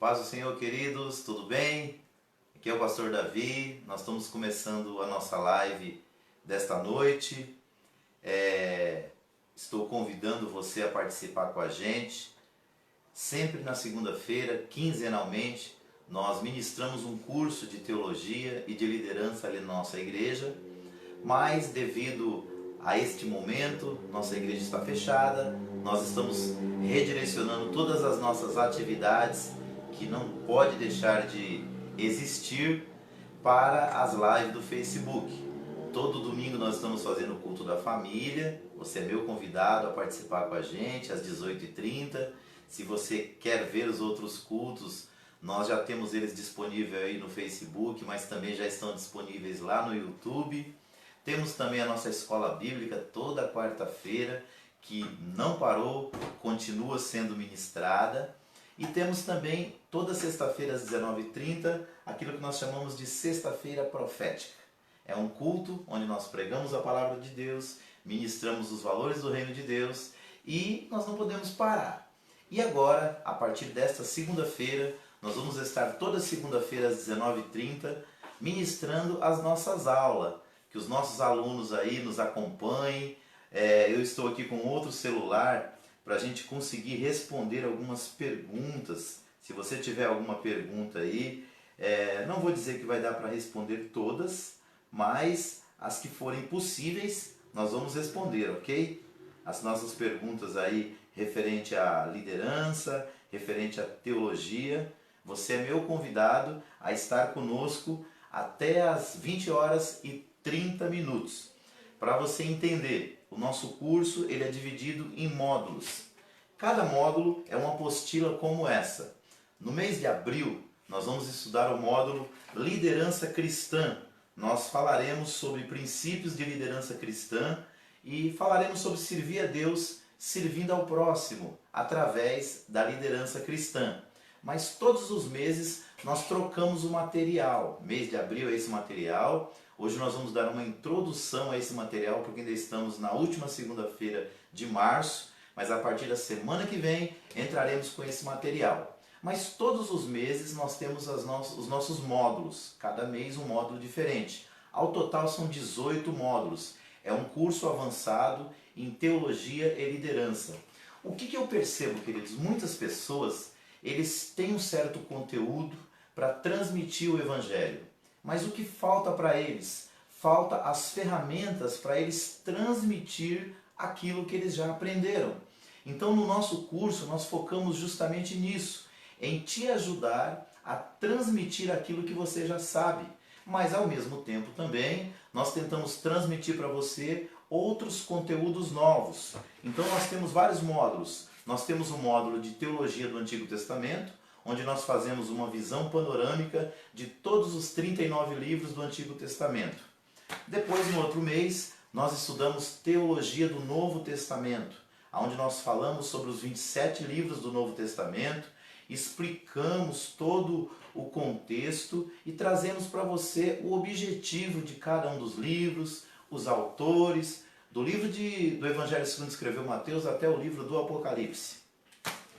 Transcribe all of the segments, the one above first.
Paz do Senhor, queridos, tudo bem? Aqui é o pastor Davi, nós estamos começando a nossa live desta noite. Estou convidando você a participar com a gente. Sempre na segunda-feira, quinzenalmente, nós ministramos um curso de teologia e de liderança ali na nossa igreja, mas devido a este momento, nossa igreja está fechada, nós estamos redirecionando todas as nossas atividades que não pode deixar de existir para as lives do Facebook. Todo domingo nós estamos fazendo o culto da família. Você é meu convidado a participar com a gente às 18h30. Se você quer ver os outros cultos, nós já temos eles disponíveis aí no Facebook, mas também já estão disponíveis lá no YouTube. Temos também a nossa escola bíblica toda quarta-feira, que não parou, continua sendo ministrada. E temos também toda sexta-feira às 19h30, aquilo que nós chamamos de Sexta-feira Profética. É um culto onde nós pregamos a palavra de Deus, ministramos os valores do reino de Deus e nós não podemos parar. E agora, a partir desta segunda-feira, nós vamos estar toda segunda-feira às 19h30 ministrando as nossas aulas, que os nossos alunos aí nos acompanhem. Eu estou aqui com outro celular para a gente conseguir responder algumas perguntas. Se você tiver alguma pergunta aí, não vou dizer que vai dar para responder todas, mas as que forem possíveis nós vamos responder, ok? As nossas perguntas aí referente à liderança, referente à teologia. Você é meu convidado a estar conosco até às 20h30. Para você entender, o nosso curso ele é dividido em módulos. Cada módulo é uma apostila como essa. No mês de abril, nós vamos estudar o módulo Liderança Cristã. Nós falaremos sobre princípios de liderança cristã e falaremos sobre servir a Deus servindo ao próximo através da liderança cristã. Mas todos os meses nós trocamos o material. Mês de abril é esse material. Hoje nós vamos dar uma introdução a esse material, porque ainda estamos na última segunda-feira de março, mas a partir da semana que vem entraremos com esse material. Mas todos os meses nós temos os nossos módulos, cada mês um módulo diferente. Ao total são 18 módulos. É um curso avançado em teologia e liderança. O que eu percebo, queridos? Muitas pessoas eles têm um certo conteúdo para transmitir o Evangelho. Mas o que falta para eles? Falta as ferramentas para eles transmitir aquilo que eles já aprenderam. Então no nosso curso nós focamos justamente nisso, em te ajudar a transmitir aquilo que você já sabe. Mas ao mesmo tempo também nós tentamos transmitir para você outros conteúdos novos. Então nós temos vários módulos. Nós temos o módulo de teologia do Antigo Testamento, onde nós fazemos uma visão panorâmica de todos os 39 livros do Antigo Testamento. Depois, no outro mês, nós estudamos teologia do Novo Testamento, onde nós falamos sobre os 27 livros do Novo Testamento, explicamos todo o contexto e trazemos para você o objetivo de cada um dos livros, os autores, do livro do Evangelho segundo escreveu Mateus até o livro do Apocalipse.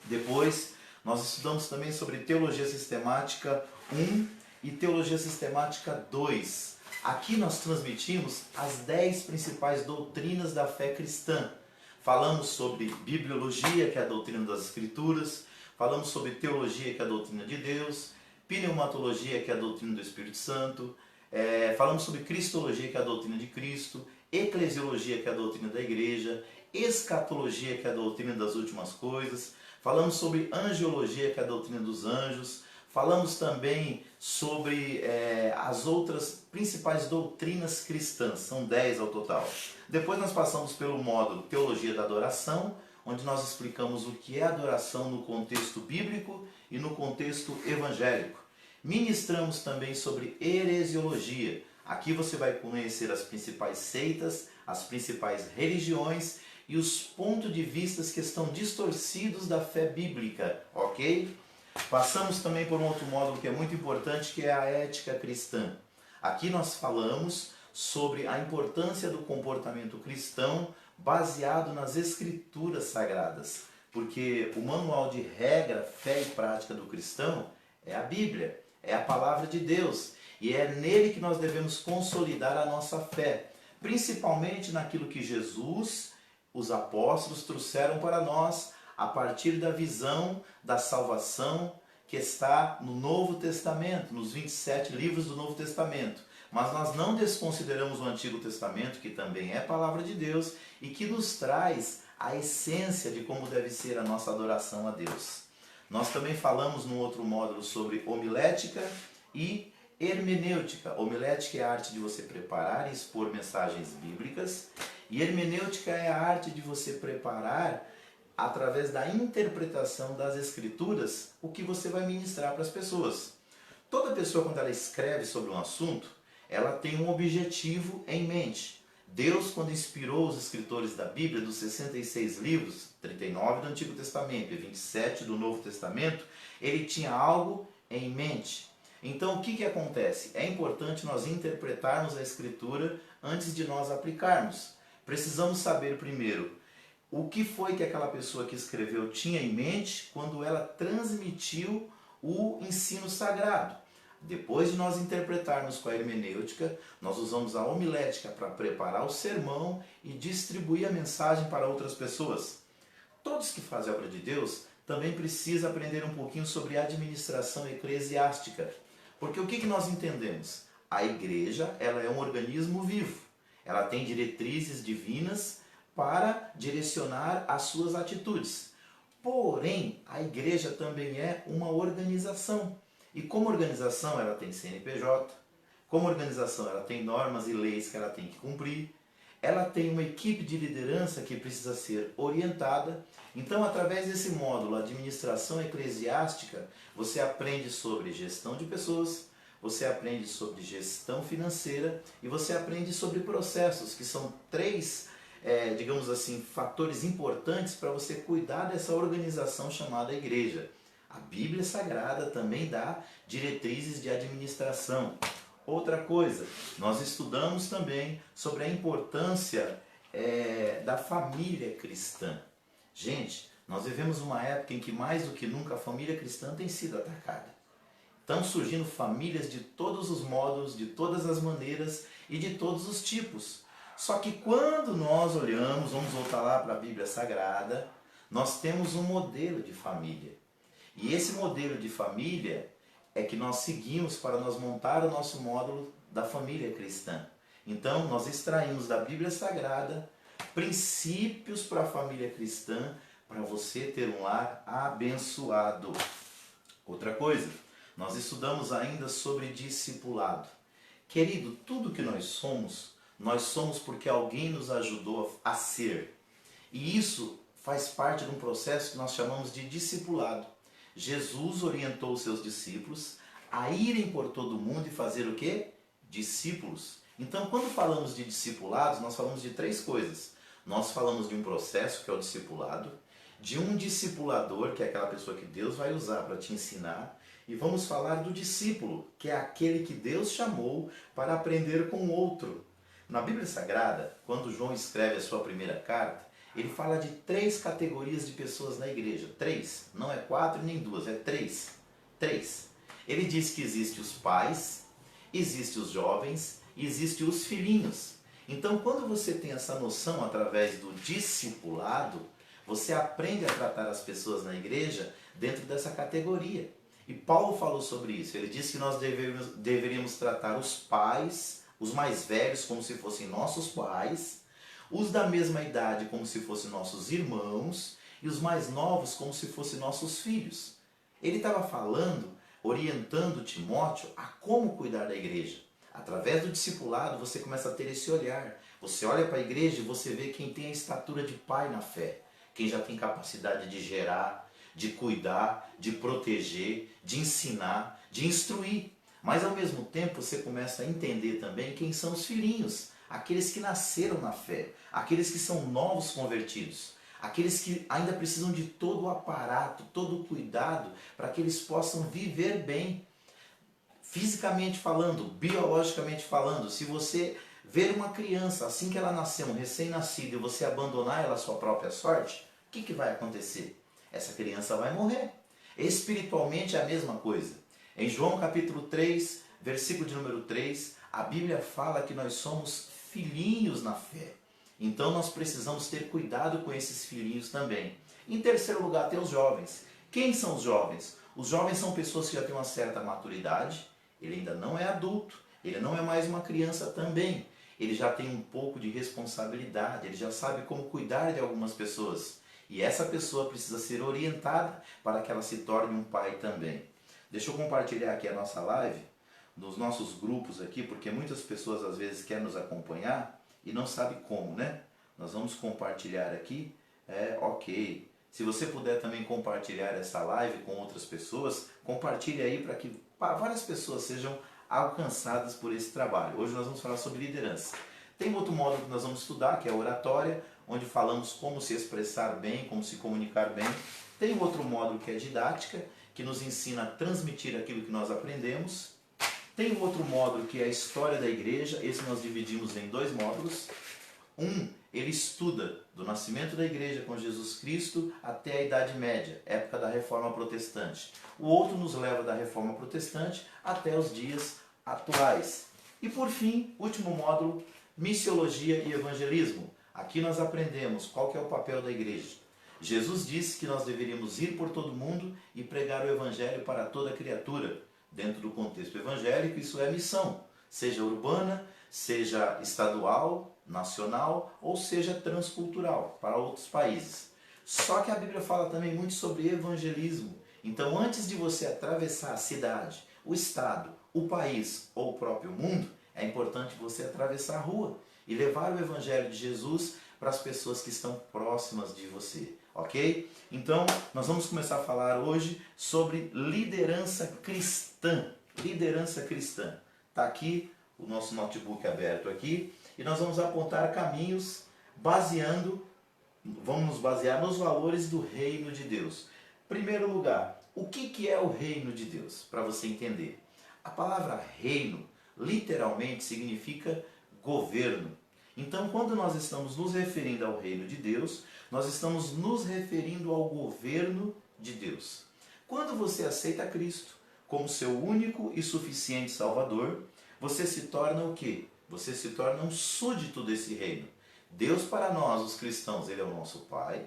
Depois, nós estudamos também sobre Teologia Sistemática 1 e Teologia Sistemática 2. Aqui nós transmitimos as 10 principais doutrinas da fé cristã. Falamos sobre Bibliologia, que é a doutrina das Escrituras. Falamos sobre Teologia, que é a doutrina de Deus. Pneumatologia, que é a doutrina do Espírito Santo. Falamos sobre Cristologia, que é a doutrina de Cristo. Eclesiologia, que é a doutrina da igreja. Escatologia, que é a doutrina das últimas coisas. Falamos sobre angiologia, que é a doutrina dos anjos. Falamos também sobre as outras principais doutrinas cristãs, são 10 ao total. Depois nós passamos pelo módulo Teologia da Adoração, onde nós explicamos o que é adoração no contexto bíblico e no contexto evangélico. Ministramos também sobre heresiologia. Aqui você vai conhecer as principais seitas, as principais religiões e os pontos de vista que estão distorcidos da fé bíblica, ok? Passamos também por um outro módulo que é muito importante, que é a ética cristã. Aqui nós falamos sobre a importância do comportamento cristão baseado nas escrituras sagradas. porque o manual de regra, fé e prática do cristão é a Bíblia, é a palavra de Deus, e é nele que nós devemos consolidar a nossa fé, principalmente naquilo que Jesus, os apóstolos trouxeram para nós a partir da visão da salvação que está no Novo Testamento, nos 27 livros do Novo Testamento. Mas nós não desconsideramos o Antigo Testamento, que também é palavra de Deus e que nos traz a essência de como deve ser a nossa adoração a Deus. Nós também falamos no outro módulo sobre homilética e hermenêutica. Homilética é a arte de você preparar e expor mensagens bíblicas, e hermenêutica é a arte de você preparar, através da interpretação das Escrituras, o que você vai ministrar para as pessoas. Toda pessoa, quando ela escreve sobre um assunto, ela tem um objetivo em mente. Deus, quando inspirou os escritores da Bíblia, dos 66 livros, 39 do Antigo Testamento e 27 do Novo Testamento, ele tinha algo em mente. Então, o que acontece? É importante nós interpretarmos a Escritura antes de nós aplicarmos. Precisamos saber primeiro o que foi que aquela pessoa que escreveu tinha em mente quando ela transmitiu o ensino sagrado. Depois de nós interpretarmos com a hermenêutica, nós usamos a homilética para preparar o sermão e distribuir a mensagem para outras pessoas. Todos que fazem a obra de Deus também precisam aprender um pouquinho sobre administração eclesiástica. Porque o que nós entendemos? A igreja, ela é um organismo vivo. Ela tem diretrizes divinas para direcionar as suas atitudes. Porém, a igreja também é uma organização. E como organização, ela tem CNPJ, como organização, ela tem normas e leis que ela tem que cumprir, ela tem uma equipe de liderança que precisa ser orientada. Então, através desse módulo, administração eclesiástica, você aprende sobre gestão de pessoas, você aprende sobre gestão financeira e você aprende sobre processos, que são três, digamos assim, fatores importantes para você cuidar dessa organização chamada igreja. A Bíblia Sagrada também dá diretrizes de administração. Outra coisa, nós estudamos também sobre a importância da família cristã. Gente, nós vivemos uma época em que mais do que nunca a família cristã tem sido atacada. Estão surgindo famílias de todos os modos, de todas as maneiras e de todos os tipos. Só que quando nós olhamos, vamos voltar lá para a Bíblia Sagrada, nós temos um modelo de família. E esse modelo de família é que nós seguimos para nós montar o nosso módulo da família cristã. Então, nós extraímos da Bíblia Sagrada princípios para a família cristã, para você ter um lar abençoado. Outra coisa, nós estudamos ainda sobre discipulado. Querido, tudo que nós somos porque alguém nos ajudou a ser. E isso faz parte de um processo que nós chamamos de discipulado. Jesus orientou os seus discípulos a irem por todo mundo e fazer o quê? Discípulos. Então, quando falamos de discipulados, nós falamos de três coisas. Nós falamos de um processo, que é o discipulado, de um discipulador, que é aquela pessoa que Deus vai usar para te ensinar, e vamos falar do discípulo, que é aquele que Deus chamou para aprender com o outro. Na Bíblia Sagrada, quando João escreve a sua primeira carta, ele fala de três categorias de pessoas na igreja. Três. Não é quatro nem duas, é três. Três. Ele diz que existe os pais, existe os jovens e existe os filhinhos. Então, quando você tem essa noção através do discipulado, você aprende a tratar as pessoas na igreja dentro dessa categoria. E Paulo falou sobre isso. Ele disse que nós deveríamos tratar os pais, os mais velhos, como se fossem nossos pais, os da mesma idade como se fossem nossos irmãos e os mais novos como se fossem nossos filhos. Ele estava falando, orientando Timóteo a como cuidar da igreja. Através do discipulado você começa a ter esse olhar. Você olha para a igreja e você vê quem tem a estatura de pai na fé, quem já tem capacidade de gerar, de cuidar, de proteger, de ensinar, de instruir. Mas ao mesmo tempo você começa a entender também quem são os filhinhos, aqueles que nasceram na fé, aqueles que são novos convertidos, aqueles que ainda precisam de todo o aparato, todo o cuidado para que eles possam viver bem. Fisicamente falando, biologicamente falando, se você ver uma criança assim que ela nasceu, um recém-nascido, e você abandonar ela à sua própria sorte, o que vai acontecer? essa criança vai morrer. Espiritualmente é a mesma coisa. Em João capítulo 3, versículo de número 3, a Bíblia fala que nós somos filhinhos na fé. Então nós precisamos ter cuidado com esses filhinhos também. Em terceiro lugar, tem os jovens. Quem são os jovens? Os jovens são pessoas que já têm uma certa maturidade, ele ainda não é adulto, ele não é mais uma criança também. Ele já tem um pouco de responsabilidade, ele já sabe como cuidar de algumas pessoas. E essa pessoa precisa ser orientada para que ela se torne um pai também. Deixa eu compartilhar aqui a nossa live, nos nossos grupos aqui, porque muitas pessoas às vezes querem nos acompanhar e não sabem como, né? Nós vamos compartilhar aqui, ok. Se você puder também compartilhar essa live com outras pessoas, compartilhe aí para que várias pessoas sejam alcançadas por esse trabalho. Hoje nós vamos falar sobre liderança. Tem outro módulo que nós vamos estudar, que é a oratória, onde falamos como se expressar bem, como se comunicar bem. Tem outro módulo que é didática, que nos ensina a transmitir aquilo que nós aprendemos. Tem outro módulo que é a história da igreja, esse nós dividimos em 2 módulos. Ele estuda do nascimento da igreja com Jesus Cristo até a Idade Média, época da Reforma Protestante. O outro nos leva da Reforma Protestante até os dias atuais. E por fim, último módulo, missiologia e evangelismo. Aqui nós aprendemos qual que é o papel da igreja. Jesus disse que nós deveríamos ir por todo mundo e pregar o evangelho para toda criatura. Dentro do contexto evangélico, isso é missão, seja urbana, seja estadual, nacional ou seja transcultural para outros países. Só que a Bíblia fala também muito sobre evangelismo. Então, antes de você atravessar a cidade, o estado, o país ou o próprio mundo, é importante você atravessar a rua e levar o evangelho de Jesus para as pessoas que estão próximas de você, ok? Então, nós vamos começar a falar hoje sobre liderança cristã. Liderança cristã. Está aqui o nosso notebook aberto aqui e nós vamos apontar caminhos vamos nos basear nos valores do reino de Deus. Primeiro lugar, o que é o reino de Deus? Para você entender. A palavra reino literalmente significa governo. Então, quando nós estamos nos referindo ao reino de Deus, nós estamos nos referindo ao governo de Deus. Quando você aceita Cristo como seu único e suficiente Salvador, você se torna o quê? Você se torna um súdito desse reino. Deus para nós, os cristãos, Ele é o nosso Pai,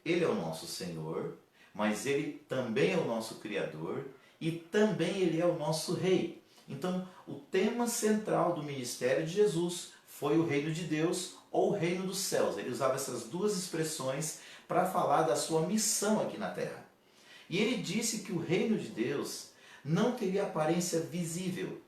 Ele é o nosso Senhor, mas Ele também é o nosso Criador e também Ele é o nosso Rei. Então, o tema central do ministério de Jesus foi o reino de Deus ou o reino dos céus. Ele usava essas duas expressões para falar da sua missão aqui na terra. E ele disse que o reino de Deus não teria aparência visível.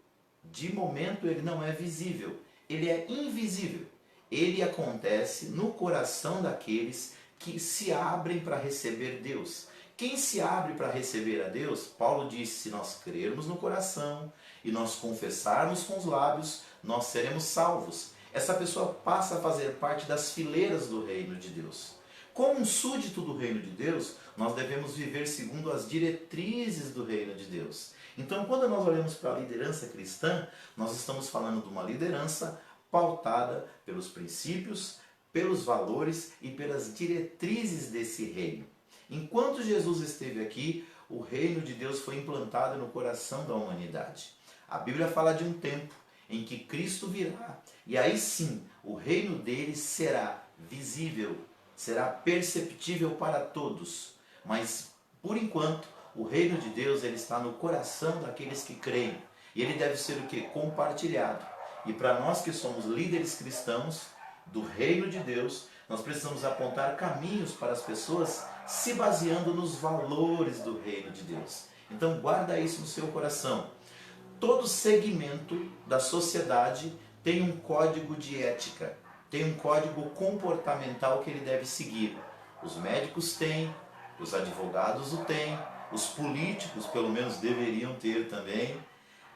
De momento ele não é visível, ele é invisível. Ele acontece no coração daqueles que se abrem para receber Deus. Quem se abre para receber a Deus, Paulo disse, se nós crermos no coração e nós confessarmos com os lábios, nós seremos salvos. Essa pessoa passa a fazer parte das fileiras do reino de Deus. Como um súdito do reino de Deus, nós devemos viver segundo as diretrizes do reino de Deus. Então, quando nós olhamos para a liderança cristã, nós estamos falando de uma liderança pautada pelos princípios, pelos valores e pelas diretrizes desse reino. Enquanto Jesus esteve aqui, o reino de Deus foi implantado no coração da humanidade. A Bíblia fala de um tempo em que Cristo virá, e aí sim, o reino dele será visível, será perceptível para todos. Mas, por enquanto, o reino de Deus ele está no coração daqueles que creem. E ele deve ser o quê? Compartilhado. E para nós que somos líderes cristãos do reino de Deus, nós precisamos apontar caminhos para as pessoas se baseando nos valores do reino de Deus. Então guarda isso no seu coração. Todo segmento da sociedade tem um código de ética, tem um código comportamental que ele deve seguir. Os médicos têm, os advogados o têm, os políticos pelo menos deveriam ter também,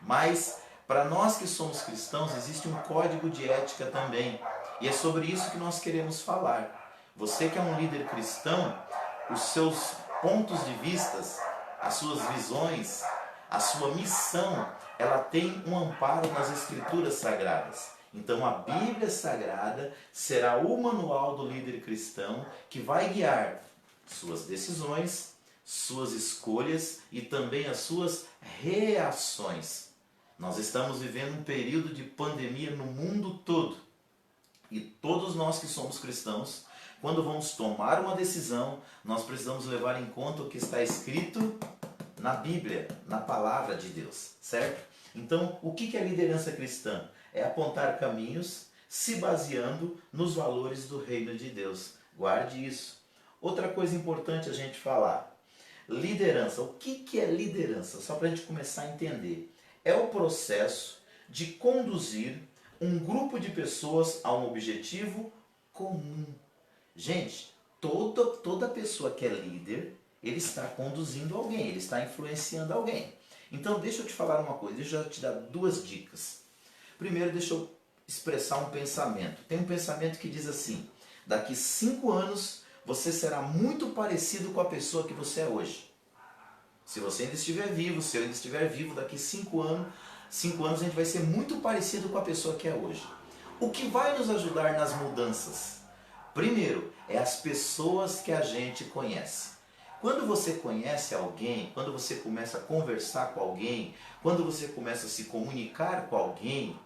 mas para nós que somos cristãos existe um código de ética também, e é sobre isso que nós queremos falar. Você que é um líder cristão, os seus pontos de vistas, as suas visões, a sua missão, ela tem um amparo nas Escrituras Sagradas. Então a Bíblia Sagrada será o manual do líder cristão que vai guiar suas decisões, suas escolhas e também as suas reações. Nós estamos vivendo um período de pandemia no mundo todo. E todos nós que somos cristãos, quando vamos tomar uma decisão, nós precisamos levar em conta o que está escrito na Bíblia, na palavra de Deus, certo? Então, o que é liderança cristã? É apontar caminhos se baseando nos valores do reino de Deus. Guarde isso. Outra coisa importante a gente falar. Liderança. O que é liderança? Só para a gente começar a entender. É o processo de conduzir um grupo de pessoas a um objetivo comum. Gente, toda pessoa que é líder, ele está conduzindo alguém, ele está influenciando alguém. Então deixa eu te falar uma coisa, deixa eu te dar duas dicas. Primeiro, deixa eu expressar um pensamento. Tem um pensamento que diz assim: daqui 5 anos você será muito parecido com a pessoa que você é hoje. Se você ainda estiver vivo, se eu ainda estiver vivo, daqui 5 anos a gente vai ser muito parecido com a pessoa que é hoje. O que vai nos ajudar nas mudanças? Primeiro, é as pessoas que a gente conhece. Quando você conhece alguém, quando você começa a conversar com alguém, quando você começa a se comunicar com alguém,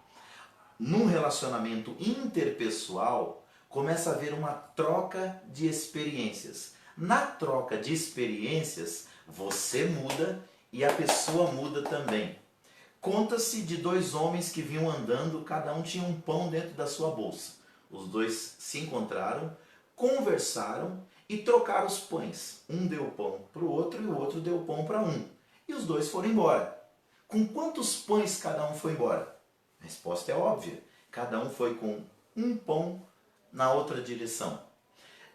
num relacionamento interpessoal, começa a haver uma troca de experiências. Na troca de experiências, você muda e a pessoa muda também. Conta-se de 2 homens que vinham andando, cada um tinha um pão dentro da sua bolsa. Os 2 se encontraram, conversaram e trocaram os pães. Um deu pão para o outro e o outro deu pão para um. E os 2 foram embora. Com quantos pães cada um foi embora? A resposta é óbvia. Cada um foi com um pão na outra direção.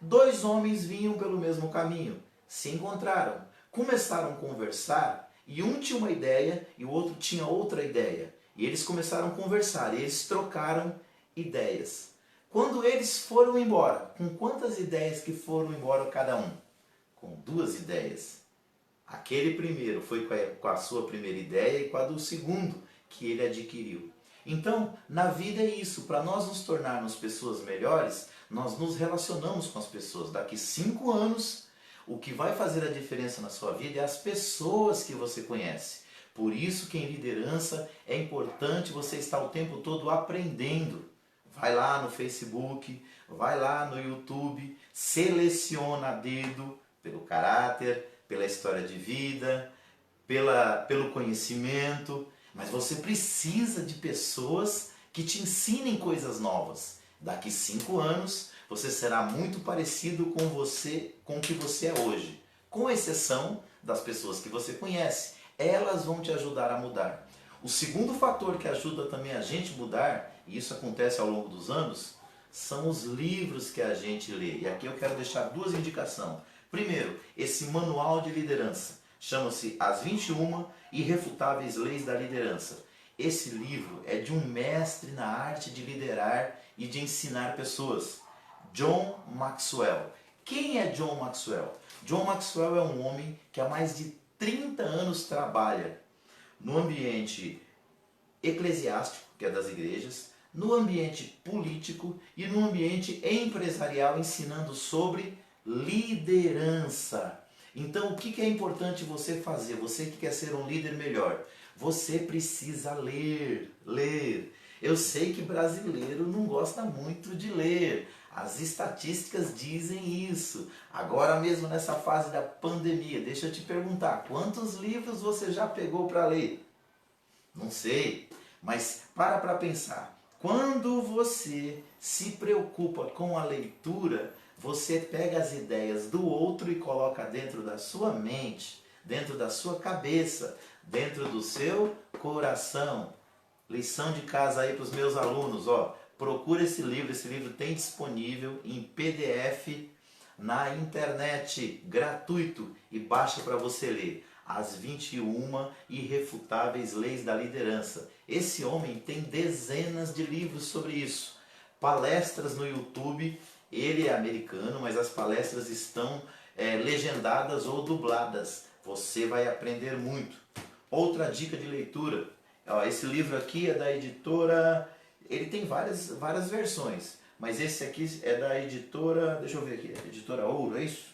2 homens vinham pelo mesmo caminho, se encontraram, começaram a conversar e um tinha uma ideia e o outro tinha outra ideia. E eles começaram a conversar, e eles trocaram ideias. Quando eles foram embora, com quantas ideias que foram embora cada um? Com 2 ideias. Aquele primeiro foi com a sua primeira ideia e com a do segundo que ele adquiriu. Então, na vida é isso. Para nós nos tornarmos pessoas melhores, nós nos relacionamos com as pessoas. Daqui 5 anos, o que vai fazer a diferença na sua vida é as pessoas que você conhece. Por isso que em liderança é importante você estar o tempo todo aprendendo. Vai lá no Facebook, vai lá no YouTube, seleciona a dedo pelo caráter, pela história de vida, pelo conhecimento. Mas você precisa de pessoas que te ensinem coisas novas. Daqui 5 anos, você será muito parecido com o que você é hoje. Com exceção das pessoas que você conhece. Elas vão te ajudar a mudar. O segundo fator que ajuda também a gente a mudar, e isso acontece ao longo dos anos, são os livros que a gente lê. E aqui eu quero deixar 2 indicações. Primeiro, esse manual de liderança. Chama-se As 21 Irrefutáveis Leis da Liderança. Esse livro é de um mestre na arte de liderar e de ensinar pessoas. John Maxwell. Quem é John Maxwell? John Maxwell é um homem que há mais de 30 anos trabalha no ambiente eclesiástico, que é das igrejas, no ambiente político e no ambiente empresarial, ensinando sobre liderança. Então, o que é importante você fazer? Você que quer ser um líder melhor, você precisa ler. Eu sei que brasileiro não gosta muito de ler. As estatísticas dizem isso. Agora mesmo nessa fase da pandemia, deixa eu te perguntar, quantos livros você já pegou para ler? Não sei, mas para pensar. Quando você se preocupa com a leitura, você pega as ideias do outro e coloca dentro da sua mente, dentro da sua cabeça, dentro do seu coração. Lição de casa aí para os meus alunos, ó. Procura esse livro tem disponível em PDF na internet, gratuito, e baixa para você ler. As 21 Irrefutáveis Leis da Liderança. Esse homem tem dezenas de livros sobre isso. Palestras no YouTube, ele é americano, mas as palestras estão legendadas ou dubladas. Você vai aprender muito. Outra dica de leitura. Ó, esse livro aqui é da editora... Ele tem várias versões, mas esse aqui é da editora... Deixa eu ver aqui. Editora Ouro, é isso?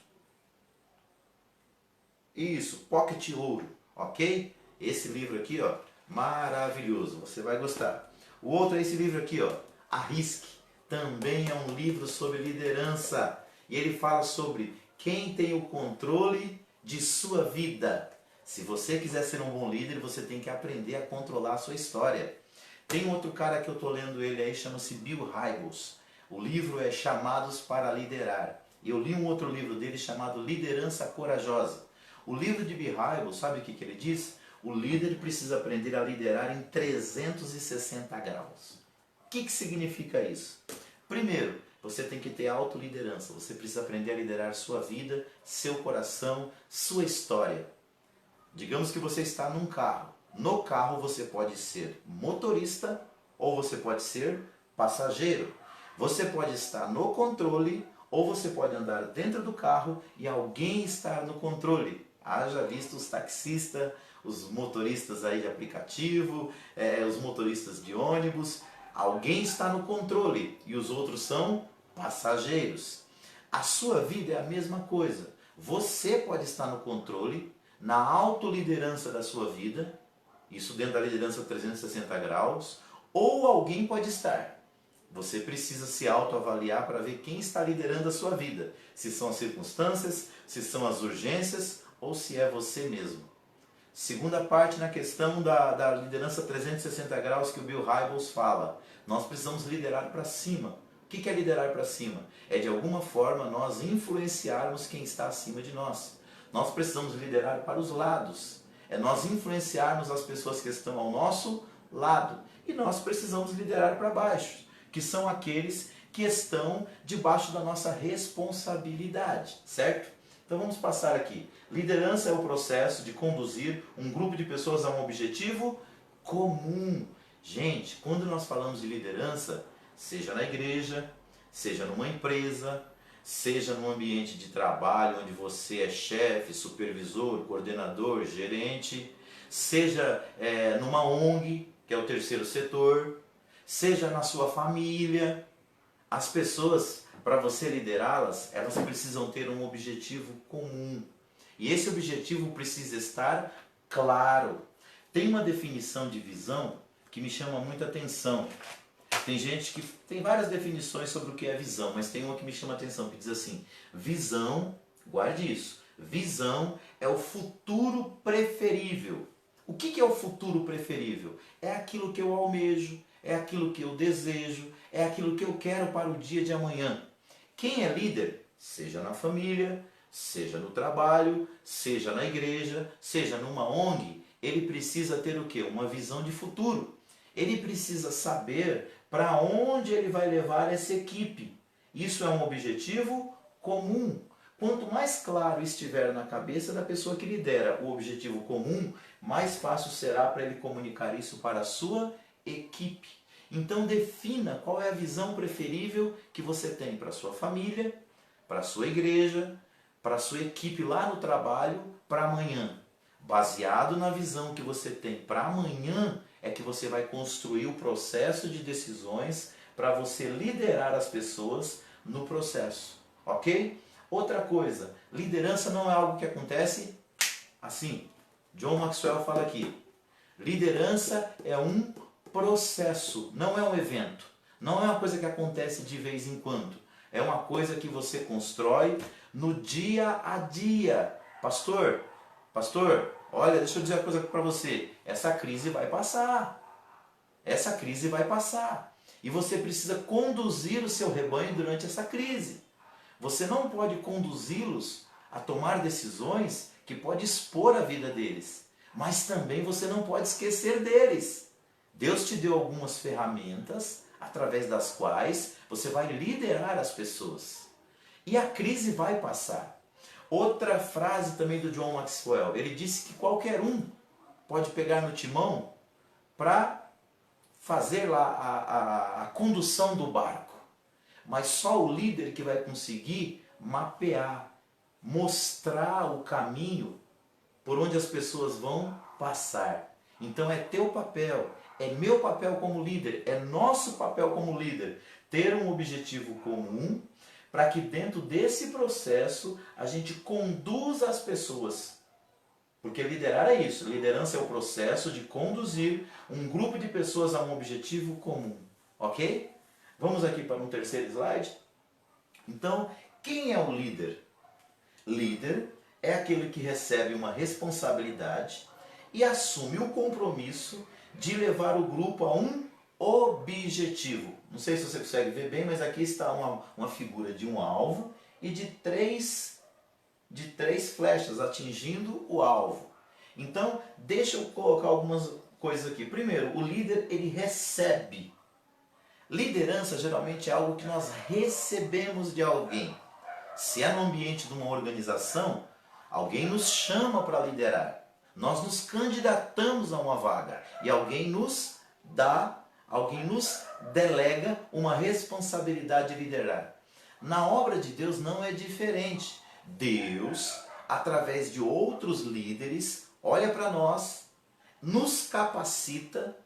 Isso, Pocket Ouro, ok? Esse livro aqui, ó, maravilhoso, você vai gostar. O outro é esse livro aqui, ó, Arrisque. Também é um livro sobre liderança. E ele fala sobre quem tem o controle de sua vida. Se você quiser ser um bom líder, você tem que aprender a controlar a sua história. Tem um outro cara que eu estou lendo ele aí, chama-se Bill Hybels. O livro é Chamados para Liderar. E eu li um outro livro dele chamado Liderança Corajosa. O livro de Bill Hybels, sabe o que ele diz? O líder precisa aprender a liderar em 360 graus. O que significa isso? Primeiro, você tem que ter autoliderança. Você precisa aprender a liderar sua vida, seu coração, sua história. Digamos que você está num carro. No carro você pode ser motorista ou você pode ser passageiro. Você pode estar no controle ou você pode andar dentro do carro e alguém estar no controle. Haja visto os taxistas, os motoristas aí de aplicativo, os motoristas de ônibus. Alguém está no controle e os outros são passageiros. A sua vida é a mesma coisa. Você pode estar no controle, na autoliderança da sua vida, isso dentro da liderança 360 graus, ou alguém pode estar. Você precisa se autoavaliar para ver quem está liderando a sua vida. Se são as circunstâncias, se são as urgências ou se é você mesmo. Segunda parte na questão da liderança 360 graus que o Bill Hybels fala. Nós precisamos liderar para cima. O que é liderar para cima? É de alguma forma nós influenciarmos quem está acima de nós. Nós precisamos liderar para os lados. É nós influenciarmos as pessoas que estão ao nosso lado. E nós precisamos liderar para baixo, que são aqueles que estão debaixo da nossa responsabilidade, certo? Então vamos passar aqui. Liderança é o processo de conduzir um grupo de pessoas a um objetivo comum. Gente, quando nós falamos de liderança, seja na igreja, seja numa empresa, seja num ambiente de trabalho onde você é chefe, supervisor, coordenador, gerente, seja numa ONG, que é o terceiro setor, seja na sua família, as pessoas, para você liderá-las, elas precisam ter um objetivo comum. E esse objetivo precisa estar claro. Tem uma definição de visão que me chama muita atenção. Tem gente que tem várias definições sobre o que é visão, mas tem uma que me chama a atenção, que diz assim: visão, guarde isso, visão é o futuro preferível. O que é o futuro preferível? É aquilo que eu almejo, é aquilo que eu desejo, é aquilo que eu quero para o dia de amanhã. Quem é líder, seja na família, seja no trabalho, seja na igreja, seja numa ONG, ele precisa ter o quê? Uma visão de futuro. Ele precisa saber para onde ele vai levar essa equipe. Isso é um objetivo comum. Quanto mais claro estiver na cabeça da pessoa que lidera o objetivo comum, mais fácil será para ele comunicar isso para a sua equipe. Então defina qual é a visão preferível que você tem para a sua família, para a sua igreja, para a sua equipe lá no trabalho, para amanhã. Baseado na visão que você tem para amanhã, é que você vai construir o processo de decisões para você liderar as pessoas no processo, ok? Outra coisa, liderança não é algo que acontece assim. John Maxwell fala aqui, liderança é um processo, não é um evento. Não é uma coisa que acontece de vez em quando. É uma coisa que você constrói no dia a dia. Pastor, olha, deixa eu dizer uma coisa para você. Essa crise vai passar. Essa crise vai passar. E você precisa conduzir o seu rebanho durante essa crise. Você não pode conduzi-los a tomar decisões que podem expor a vida deles. Mas também você não pode esquecer deles. Deus te deu algumas ferramentas através das quais você vai liderar as pessoas. E a crise vai passar. Outra frase também do John Maxwell, ele disse que qualquer um pode pegar no timão para fazer lá a condução do barco. Mas só o líder que vai conseguir mapear, mostrar o caminho por onde as pessoas vão passar. Então é teu papel, é meu papel como líder, é nosso papel como líder, ter um objetivo comum para que dentro desse processo a gente conduza as pessoas Porque liderar é isso. Liderança é o processo de conduzir um grupo de pessoas a um objetivo comum. Ok? Vamos aqui para um terceiro slide. Então, quem é o líder? Líder é aquele que recebe uma responsabilidade e assume o compromisso de levar o grupo a um objetivo. Não sei se você consegue ver bem, mas aqui está uma figura de um alvo e de três flechas atingindo o alvo. Então, deixa eu colocar algumas coisas aqui. Primeiro, o líder ele recebe. Liderança geralmente é algo que nós recebemos de alguém. Se é no ambiente de uma organização, alguém nos chama para liderar. Nós nos candidatamos a uma vaga e alguém nos delega uma responsabilidade de liderar. Na obra de Deus não é diferente. Deus, através de outros líderes, olha para nós, nos capacita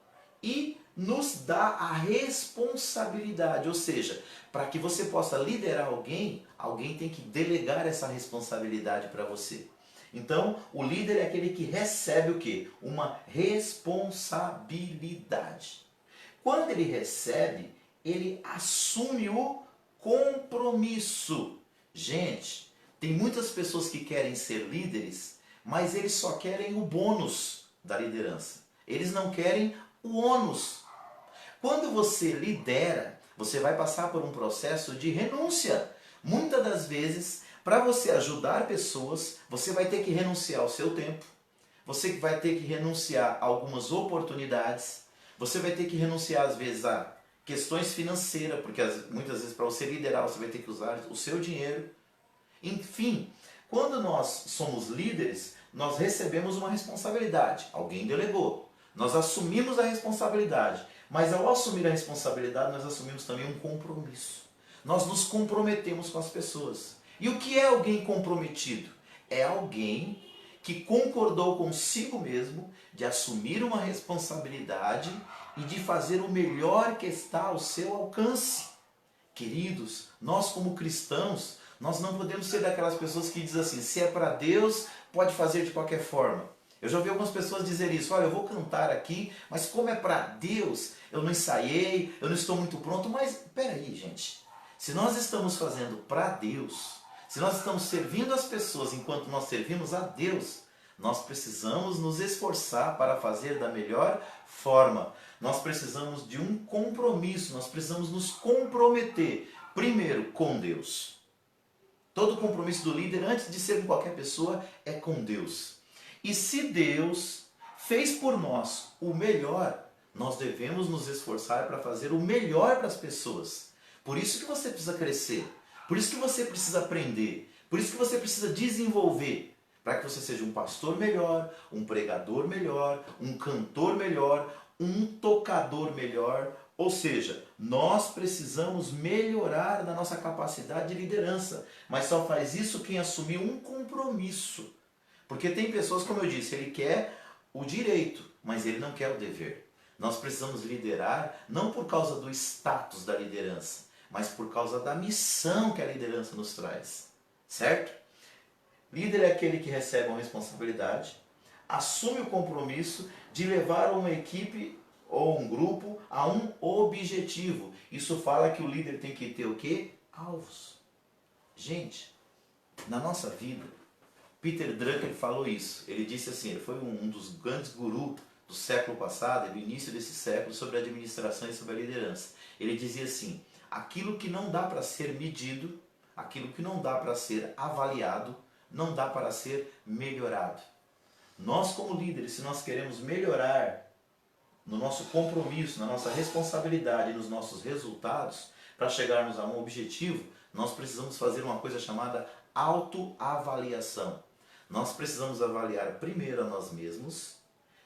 e nos dá a responsabilidade. Ou seja, para que você possa liderar alguém, alguém tem que delegar essa responsabilidade para você. Então, o líder é aquele que recebe o quê? Uma responsabilidade. Quando ele recebe, ele assume o compromisso. Gente, tem muitas pessoas que querem ser líderes, mas eles só querem o bônus da liderança. Eles não querem o ônus. Quando você lidera, você vai passar por um processo de renúncia. Muitas das vezes, para você ajudar pessoas, você vai ter que renunciar ao seu tempo, você vai ter que renunciar a algumas oportunidades, você vai ter que renunciar às vezes a questões financeiras, porque muitas vezes para você liderar você vai ter que usar o seu dinheiro. Enfim, quando nós somos líderes, nós recebemos uma responsabilidade, alguém delegou. Nós assumimos a responsabilidade, mas ao assumir a responsabilidade, nós assumimos também um compromisso. Nós nos comprometemos com as pessoas. E o que é alguém comprometido? É alguém que concordou consigo mesmo de assumir uma responsabilidade e de fazer o melhor que está ao seu alcance. Queridos, nós como cristãos, nós não podemos ser daquelas pessoas que dizem assim, se é para Deus, pode fazer de qualquer forma. Eu já ouvi algumas pessoas dizer isso, olha, eu vou cantar aqui, mas como é para Deus, eu não ensaiei, eu não estou muito pronto, mas peraí, gente, se nós estamos fazendo para Deus, se nós estamos servindo as pessoas enquanto nós servimos a Deus, nós precisamos nos esforçar para fazer da melhor forma. Nós precisamos de um compromisso, nós precisamos nos comprometer, primeiro, com Deus. Todo compromisso do líder, antes de ser com qualquer pessoa, é com Deus. E se Deus fez por nós o melhor, nós devemos nos esforçar para fazer o melhor para as pessoas. Por isso que você precisa crescer, por isso que você precisa aprender, por isso que você precisa desenvolver, para que você seja um pastor melhor, um pregador melhor, um cantor melhor, um tocador melhor. Ou seja, nós precisamos melhorar na nossa capacidade de liderança, mas só faz isso quem assumiu um compromisso. Porque tem pessoas, como eu disse, ele quer o direito, mas ele não quer o dever. Nós precisamos liderar não por causa do status da liderança, mas por causa da missão que a liderança nos traz. Certo? Líder é aquele que recebe uma responsabilidade, assume o compromisso de levar uma equipe ou um grupo a um objetivo. Isso fala que o líder tem que ter o quê? Alvos. Gente, na nossa vida, Peter Drucker falou isso. Ele disse assim, ele foi um dos grandes gurus do século passado, do início desse século, sobre a administração e sobre a liderança. Ele dizia assim, aquilo que não dá para ser medido, aquilo que não dá para ser avaliado, não dá para ser melhorado. Nós como líderes, se nós queremos melhorar no nosso compromisso, na nossa responsabilidade, nos nossos resultados, para chegarmos a um objetivo, nós precisamos fazer uma coisa chamada autoavaliação. Nós precisamos avaliar primeiro a nós mesmos,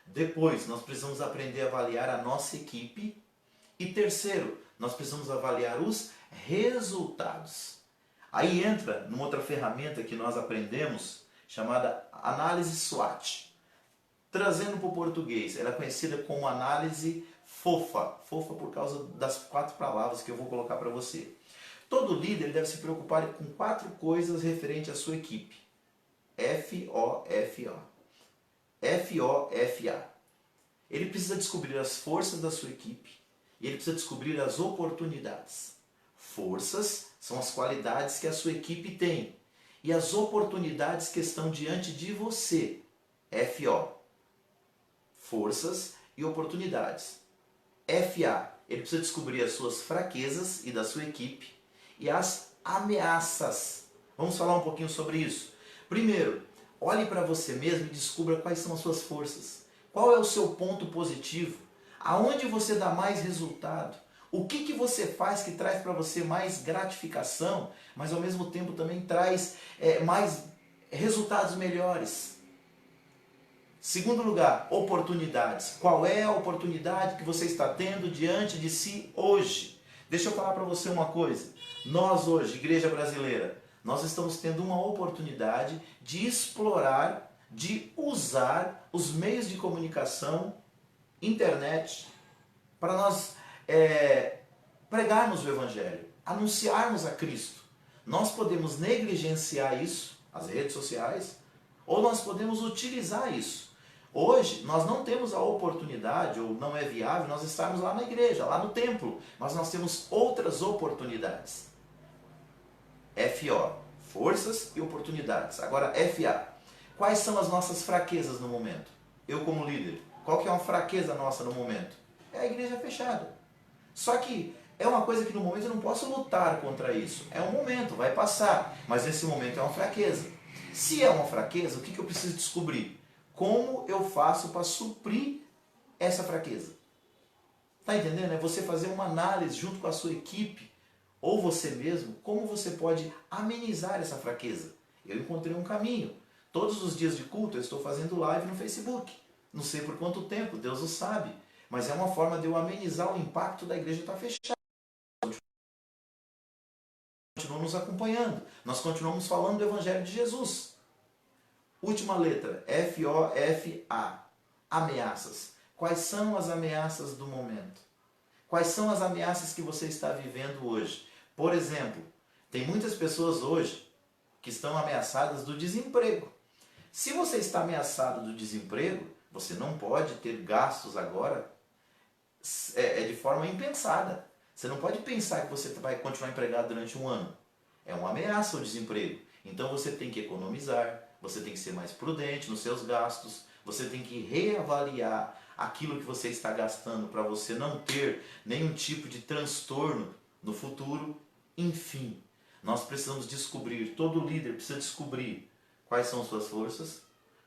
depois nós precisamos aprender a avaliar a nossa equipe e terceiro, nós precisamos avaliar os resultados. Aí entra numa outra ferramenta que nós aprendemos, chamada análise SWOT. Trazendo para o português, ela é conhecida como análise fofa. Fofa por causa das 4 palavras que eu vou colocar para você. Todo líder deve se preocupar com 4 coisas referentes à sua equipe. FOFO. F-O-F-A. Ele precisa descobrir as forças da sua equipe e ele precisa descobrir as oportunidades. Forças são as qualidades que a sua equipe tem e as oportunidades que estão diante de você. F-O. Forças e oportunidades. F-A. Ele precisa descobrir as suas fraquezas e da sua equipe e as ameaças. Vamos falar um pouquinho sobre isso. Primeiro, olhe para você mesmo e descubra quais são as suas forças. Qual é o seu ponto positivo? Aonde você dá mais resultado? O que você faz que traz para você mais gratificação, mas ao mesmo tempo também traz mais resultados melhores? Segundo lugar, oportunidades. Qual é a oportunidade que você está tendo diante de si hoje? Deixa eu falar para você uma coisa. Nós hoje, Igreja Brasileira, nós estamos tendo uma oportunidade de explorar, de usar os meios de comunicação, internet, para nós pregarmos o Evangelho, anunciarmos a Cristo. Nós podemos negligenciar isso, as redes sociais, ou nós podemos utilizar isso. Hoje, nós não temos a oportunidade, ou não é viável, nós estarmos lá na igreja, lá no templo, mas nós temos outras oportunidades. F-O, forças e oportunidades. Agora, F-A, quais são as nossas fraquezas no momento? Eu como líder, qual que é uma fraqueza nossa no momento? É a igreja fechada. Só que é uma coisa que no momento eu não posso lutar contra isso. É um momento, vai passar, mas nesse momento é uma fraqueza. Se é uma fraqueza, o que eu preciso descobrir? Como eu faço para suprir essa fraqueza? Está entendendo? É você fazer uma análise junto com a sua equipe, ou você mesmo, como você pode amenizar essa fraqueza. Eu encontrei um caminho. Todos os dias de culto eu estou fazendo live no Facebook. Não sei por quanto tempo, Deus o sabe. Mas é uma forma de eu amenizar o impacto da igreja estar fechada. Continuamos acompanhando. Nós continuamos falando do Evangelho de Jesus. Última letra, F-O-F-A. Ameaças. Quais são as ameaças do momento? Quais são as ameaças que você está vivendo hoje? Por exemplo, tem muitas pessoas hoje que estão ameaçadas do desemprego. Se você está ameaçado do desemprego, você não pode ter gastos agora de forma impensada. Você não pode pensar que você vai continuar empregado durante um ano. É uma ameaça o desemprego. Então você tem que economizar, você tem que ser mais prudente nos seus gastos, você tem que reavaliar aquilo que você está gastando para você não ter nenhum tipo de transtorno no futuro. Enfim, nós precisamos descobrir, todo líder precisa descobrir quais são suas forças,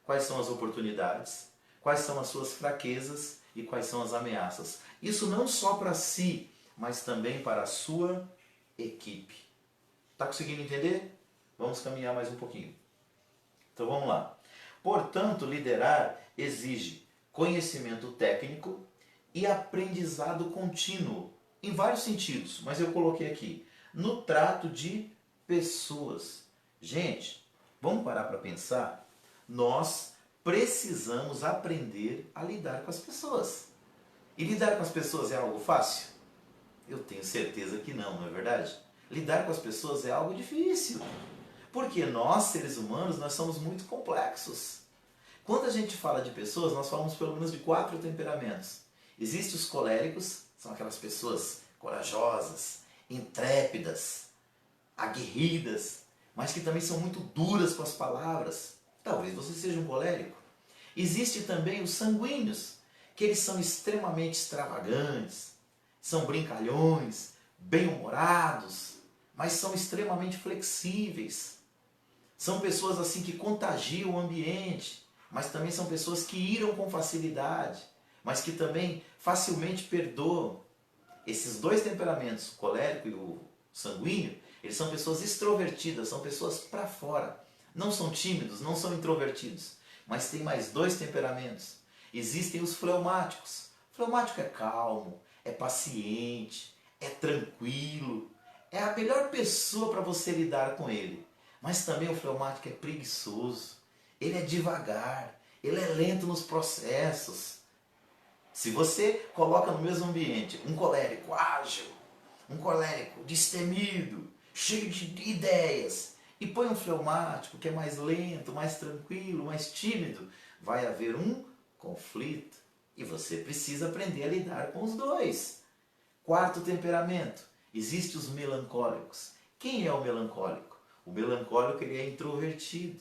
quais são as oportunidades, quais são as suas fraquezas e quais são as ameaças. Isso não só para si, mas também para a sua equipe. Está conseguindo entender? Vamos caminhar mais um pouquinho. Então vamos lá. Portanto, liderar exige conhecimento técnico e aprendizado contínuo, em vários sentidos, mas eu coloquei aqui, no trato de pessoas. Gente, vamos parar para pensar? Nós precisamos aprender a lidar com as pessoas. E lidar com as pessoas é algo fácil? Eu tenho certeza que não, não é verdade? Lidar com as pessoas é algo difícil. Porque nós, seres humanos, nós somos muito complexos. Quando a gente fala de pessoas, nós falamos pelo menos de 4 temperamentos. Existem os coléricos, são aquelas pessoas corajosas, intrépidas, aguerridas, mas que também são muito duras com as palavras. Talvez você seja um colérico. Existe também os sanguíneos, que eles são extremamente extravagantes, são brincalhões, bem-humorados, mas são extremamente flexíveis. São pessoas assim que contagiam o ambiente, mas também são pessoas que iram com facilidade, mas que também facilmente perdoam. Esses 2 temperamentos, o colérico e o sanguíneo, eles são pessoas extrovertidas, são pessoas para fora. Não são tímidos, não são introvertidos, mas tem mais 2 temperamentos. Existem os fleumáticos. O fleumático é calmo, é paciente, é tranquilo, é a melhor pessoa para você lidar com ele. Mas também o fleumático é preguiçoso, ele é devagar, ele é lento nos processos. Se você coloca no mesmo ambiente um colérico ágil, um colérico destemido, cheio de ideias, e põe um fleumático que é mais lento, mais tranquilo, mais tímido, vai haver um conflito. E você precisa aprender a lidar com os dois. Quarto temperamento, existem os melancólicos. Quem é o melancólico? O melancólico ele é introvertido.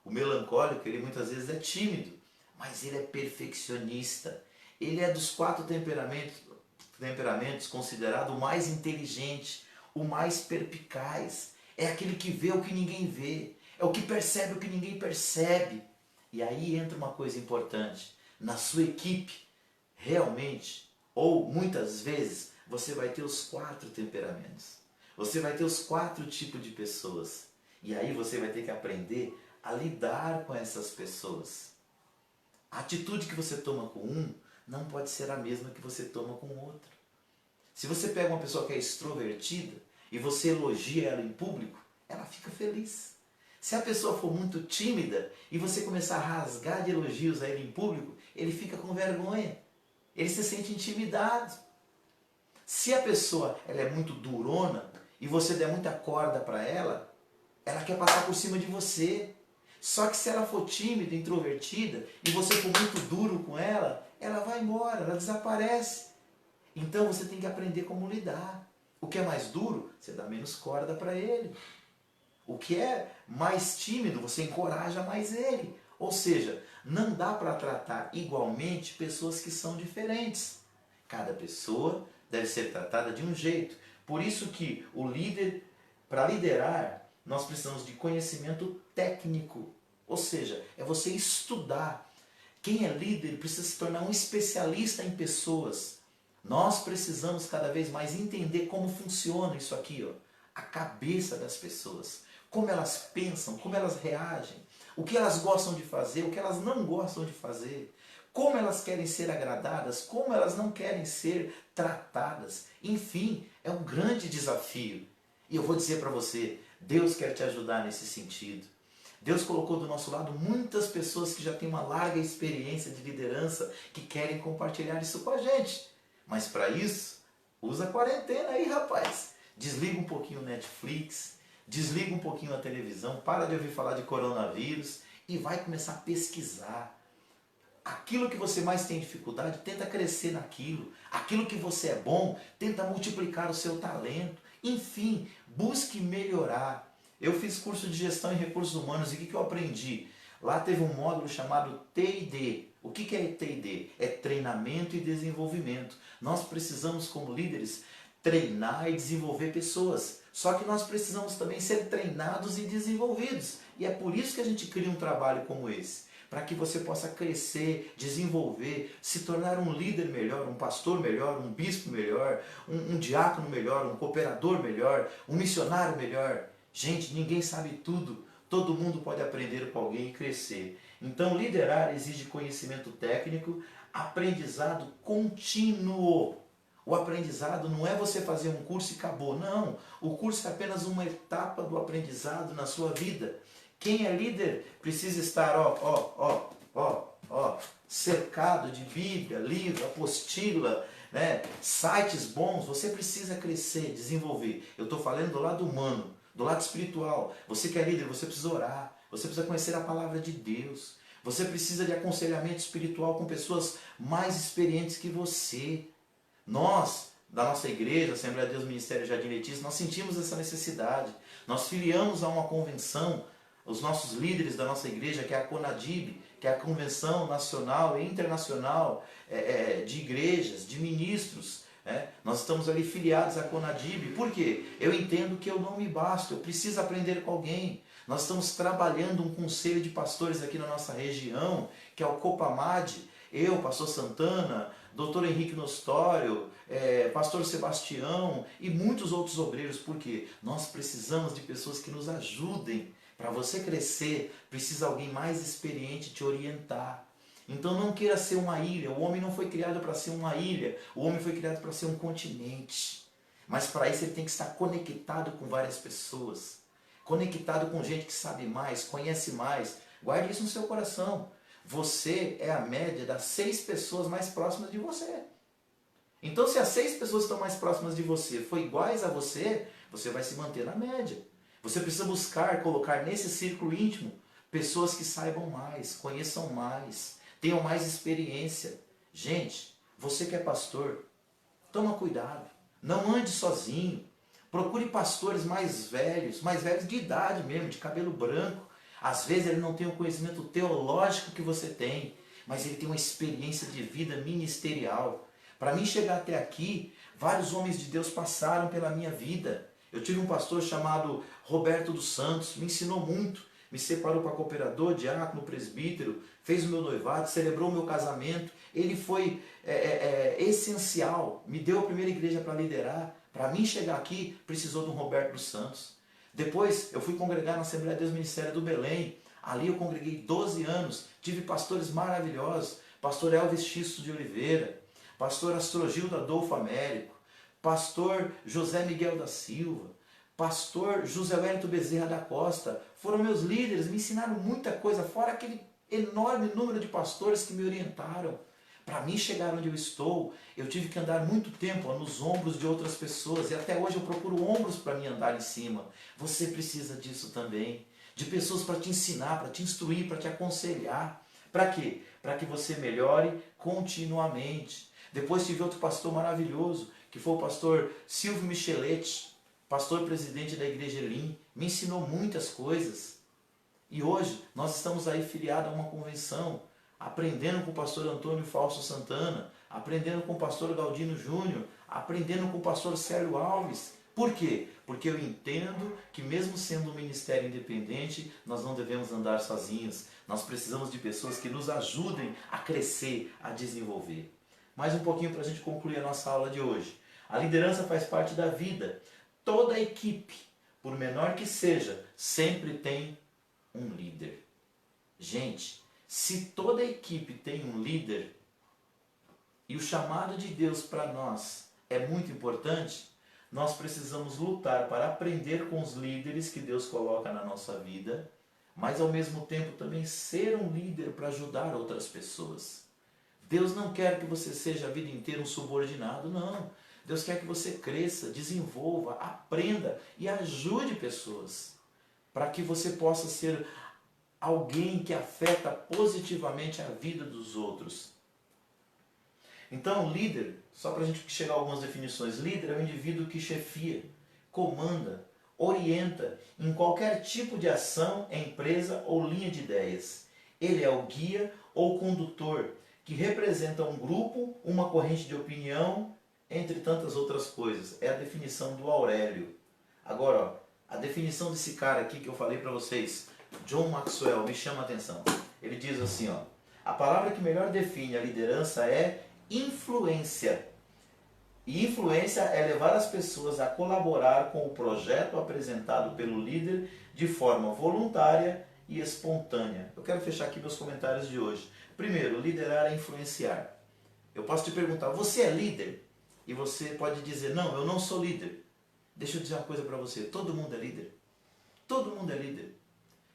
O melancólico ele muitas vezes é tímido, mas ele é perfeccionista. Ele é dos quatro temperamentos considerado o mais inteligente, o mais perspicaz. É aquele que vê o que ninguém vê. É o que percebe o que ninguém percebe. E aí entra uma coisa importante. Na sua equipe, realmente, ou muitas vezes, você vai ter os quatro temperamentos. Você vai ter os quatro tipos de pessoas. E aí você vai ter que aprender a lidar com essas pessoas. A atitude que você toma com um não pode ser a mesma que você toma com o outro. Se você pega uma pessoa que é extrovertida e você elogia ela em público, ela fica feliz. Se a pessoa for muito tímida e você começar a rasgar de elogios a ele em público, ele fica com vergonha. Ele se sente intimidado. Se a pessoa ela é muito durona e você der muita corda para ela, ela quer passar por cima de você. Só que se ela for tímida, introvertida e você for muito duro com ela, ela vai embora, ela desaparece. Então você tem que aprender como lidar. O que é mais duro, você dá menos corda para ele. O que é mais tímido, você encoraja mais ele. Ou seja, não dá para tratar igualmente pessoas que são diferentes. Cada pessoa deve ser tratada de um jeito. Por isso que o líder, para liderar, nós precisamos de conhecimento técnico. Ou seja, é você estudar. Quem é líder precisa se tornar um especialista em pessoas. Nós precisamos cada vez mais entender como funciona isso aqui, ó, a cabeça das pessoas. Como elas pensam, como elas reagem, o que elas gostam de fazer, o que elas não gostam de fazer, como elas querem ser agradadas, como elas não querem ser tratadas. Enfim, é um grande desafio. E eu vou dizer para você, Deus quer te ajudar nesse sentido. Deus colocou do nosso lado muitas pessoas que já têm uma larga experiência de liderança, que querem compartilhar isso com a gente. Mas para isso, usa a quarentena aí, rapaz. Desliga um pouquinho o Netflix, desliga um pouquinho a televisão, para de ouvir falar de coronavírus e vai começar a pesquisar. Aquilo que você mais tem dificuldade, tenta crescer naquilo. Aquilo que você é bom, tenta multiplicar o seu talento. Enfim, busque melhorar. Eu fiz curso de gestão em recursos humanos e o que eu aprendi? Lá teve um módulo chamado T&D. O que é T&D? É treinamento e desenvolvimento. Nós precisamos, como líderes, treinar e desenvolver pessoas. Só que nós precisamos também ser treinados e desenvolvidos. E é por isso que a gente cria um trabalho como esse. Para que você possa crescer, desenvolver, se tornar um líder melhor, um pastor melhor, um bispo melhor, um diácono melhor, um cooperador melhor, um missionário melhor. Gente, ninguém sabe tudo. Todo mundo pode aprender com alguém e crescer. Então, liderar exige conhecimento técnico, aprendizado contínuo. O aprendizado não é você fazer um curso e acabou. Não, o curso é apenas uma etapa do aprendizado na sua vida. Quem é líder precisa estar, cercado de Bíblia, livro, apostila, né, sites bons. Você precisa crescer, desenvolver. Eu estou falando do lado humano, do lado espiritual. Você que é líder, você precisa orar, você precisa conhecer a palavra de Deus. Você precisa de aconselhamento espiritual com pessoas mais experientes que você. Nós, da nossa igreja, Assembleia de Deus Ministério Jardim Letícia, nós sentimos essa necessidade. Nós filiamos a uma convenção, os nossos líderes da nossa igreja, que é a CONADIB, que é a Convenção Nacional e Internacional de Igrejas, de Ministros. Nós estamos ali filiados à CONADIB. Por quê? Eu entendo que eu não me basto, eu preciso aprender com alguém. Nós estamos trabalhando um conselho de pastores aqui na nossa região, que é o COPAMAD. Eu, pastor Santana, doutor Henrique Nostório, pastor Sebastião e muitos outros obreiros. Por quê? Nós precisamos de pessoas que nos ajudem. Para você crescer, precisa alguém mais experiente te orientar. Então não queira ser uma ilha. O homem não foi criado para ser uma ilha. O homem foi criado para ser um continente. Mas para isso ele tem que estar conectado com várias pessoas. Conectado com gente que sabe mais, conhece mais. Guarde isso no seu coração. Você é a média das 6 pessoas mais próximas de você. Então se as 6 pessoas que estão mais próximas de você forem iguais a você, você vai se manter na média. Você precisa buscar colocar nesse círculo íntimo Pessoas que saibam mais, conheçam mais, tenham mais experiência. Gente, você que é pastor, toma cuidado. Não ande sozinho. Procure pastores mais velhos de idade mesmo, de cabelo branco. Às vezes ele não tem o conhecimento teológico que você tem, mas ele tem uma experiência de vida ministerial. Para mim chegar até aqui, vários homens de Deus passaram pela minha vida. Eu tive um pastor chamado Roberto dos Santos, me ensinou muito, me separou para cooperador, diácono, presbítero, fez o meu noivado, celebrou o meu casamento. Ele foi essencial, me deu a primeira igreja para liderar. Para mim chegar aqui, precisou de um Roberto dos Santos. Depois eu fui congregar na Assembleia de Deus Ministério do Belém. Ali eu congreguei 12 anos, tive pastores maravilhosos, pastor Elvis Xisto de Oliveira, pastor Astrogildo Adolfo Américo, pastor José Miguel da Silva, pastor José Wellington Bezerra da Costa. Foram meus líderes, me ensinaram muita coisa, fora aquele enorme número de pastores que me orientaram. Para mim chegar onde eu estou, eu tive que andar muito tempo nos ombros de outras pessoas, e até hoje eu procuro ombros para me andar em cima. Você precisa disso também, de pessoas para te ensinar, para te instruir, para te aconselhar. Para quê? Para que você melhore continuamente. Depois tive outro pastor maravilhoso, que foi o pastor Silvio Micheletti, pastor presidente da Igreja Elim, me ensinou muitas coisas. E hoje nós estamos aí filiados a uma convenção, aprendendo com o pastor Antônio Fausto Santana, aprendendo com o pastor Galdino Júnior, aprendendo com o pastor Célio Alves. Por quê? Porque eu entendo que mesmo sendo um ministério independente, nós não devemos andar sozinhos. Nós precisamos de pessoas que nos ajudem a crescer, a desenvolver. Mais um pouquinho para a gente concluir a nossa aula de hoje. A liderança faz parte da vida. Toda equipe, por menor que seja, sempre tem um líder. Gente, se toda equipe tem um líder, e o chamado de Deus para nós é muito importante, nós precisamos lutar para aprender com os líderes que Deus coloca na nossa vida, mas ao mesmo tempo também ser um líder para ajudar outras pessoas. Deus não quer que você seja a vida inteira um subordinado, não. Deus quer que você cresça, desenvolva, aprenda e ajude pessoas, para que você possa ser alguém que afeta positivamente a vida dos outros. Então, líder, só para a gente chegar a algumas definições, líder é um indivíduo que chefia, comanda, orienta em qualquer tipo de ação, empresa ou linha de ideias. Ele é o guia ou condutor que representa um grupo, uma corrente de opinião, entre tantas outras coisas. É a definição do Aurélio. Agora, ó, a definição desse cara aqui que eu falei para vocês, John Maxwell, me chama a atenção. Ele diz assim, ó, a palavra que melhor define a liderança é influência. E influência é levar as pessoas a colaborar com o projeto apresentado pelo líder de forma voluntária e espontânea. Eu quero fechar aqui meus comentários de hoje. Primeiro, liderar é influenciar. Eu posso te perguntar, você é líder? E você pode dizer, não, eu não sou líder. Deixa eu dizer uma coisa para você, todo mundo é líder. Todo mundo é líder.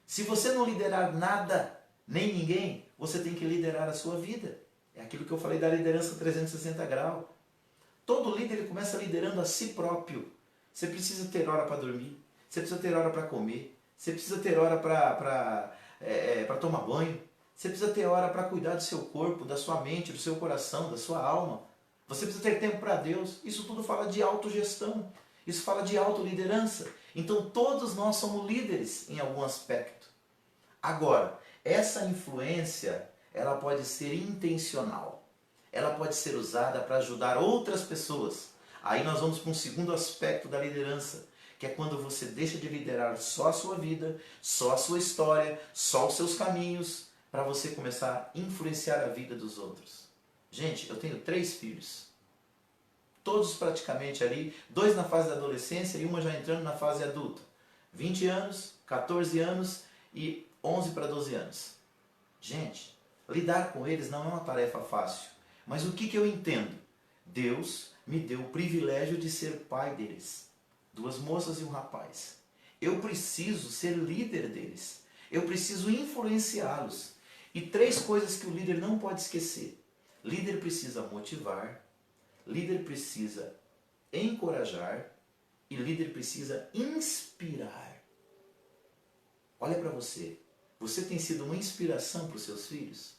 Se você não liderar nada, nem ninguém, você tem que liderar a sua vida. É aquilo que eu falei da liderança 360 graus. Todo líder ele começa liderando a si próprio. Você precisa ter hora para dormir, você precisa ter hora para comer, você precisa ter hora para tomar banho, você precisa ter hora para cuidar do seu corpo, da sua mente, do seu coração, da sua alma. Você precisa ter tempo para Deus. Isso tudo fala de autogestão. Isso fala de autoliderança. Então todos nós somos líderes em algum aspecto. Agora, essa influência, ela pode ser intencional. Ela pode ser usada para ajudar outras pessoas. Aí nós vamos para um segundo aspecto da liderança, que é quando você deixa de liderar só a sua vida, só a sua história, só os seus caminhos, para você começar a influenciar a vida dos outros. Gente, eu tenho 3 filhos. Todos praticamente ali, 2 na fase da adolescência e uma já entrando na fase adulta. 20 anos, 14 anos e 11 para 12 anos. Gente, lidar com eles não é uma tarefa fácil. Mas o que eu entendo? Deus me deu o privilégio de ser pai deles. 2 moças e um rapaz. Eu preciso ser líder deles. Eu preciso influenciá-los. E 3 coisas que o líder não pode esquecer. Líder precisa motivar, líder precisa encorajar e líder precisa inspirar. Olha para você. Você tem sido uma inspiração para os seus filhos?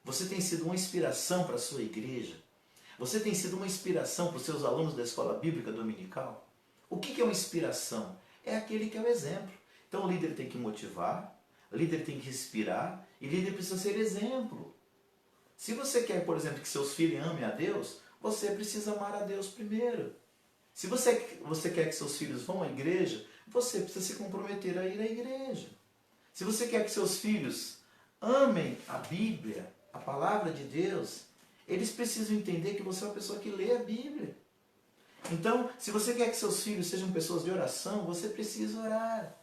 Você tem sido uma inspiração para a sua igreja? Você tem sido uma inspiração para os seus alunos da escola bíblica dominical? O que é uma inspiração? É aquele que é o exemplo. Então o líder tem que motivar, o líder tem que inspirar e o líder precisa ser exemplo. Se você quer, por exemplo, que seus filhos amem a Deus, você precisa amar a Deus primeiro. Se você quer que seus filhos vão à igreja, você precisa se comprometer a ir à igreja. Se você quer que seus filhos amem a Bíblia, a palavra de Deus, eles precisam entender que você é uma pessoa que lê a Bíblia. Então, se você quer que seus filhos sejam pessoas de oração, você precisa orar.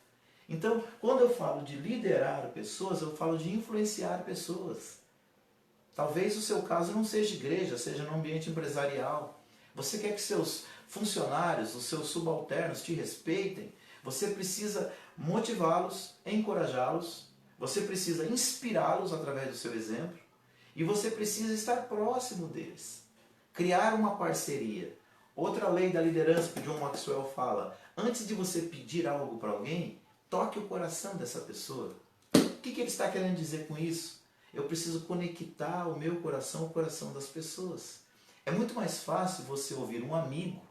Então, quando eu falo de liderar pessoas, eu falo de influenciar pessoas. Talvez o seu caso não seja igreja, seja no ambiente empresarial. Você quer que seus funcionários, os seus subalternos te respeitem, você precisa motivá-los, encorajá-los, você precisa inspirá-los através do seu exemplo e você precisa estar próximo deles. Criar uma parceria. Outra lei da liderança que John Maxwell fala, antes de você pedir algo para alguém, toque o coração dessa pessoa. O que ele está querendo dizer com isso? Eu preciso conectar o meu coração ao coração das pessoas. É muito mais fácil você ouvir um amigo,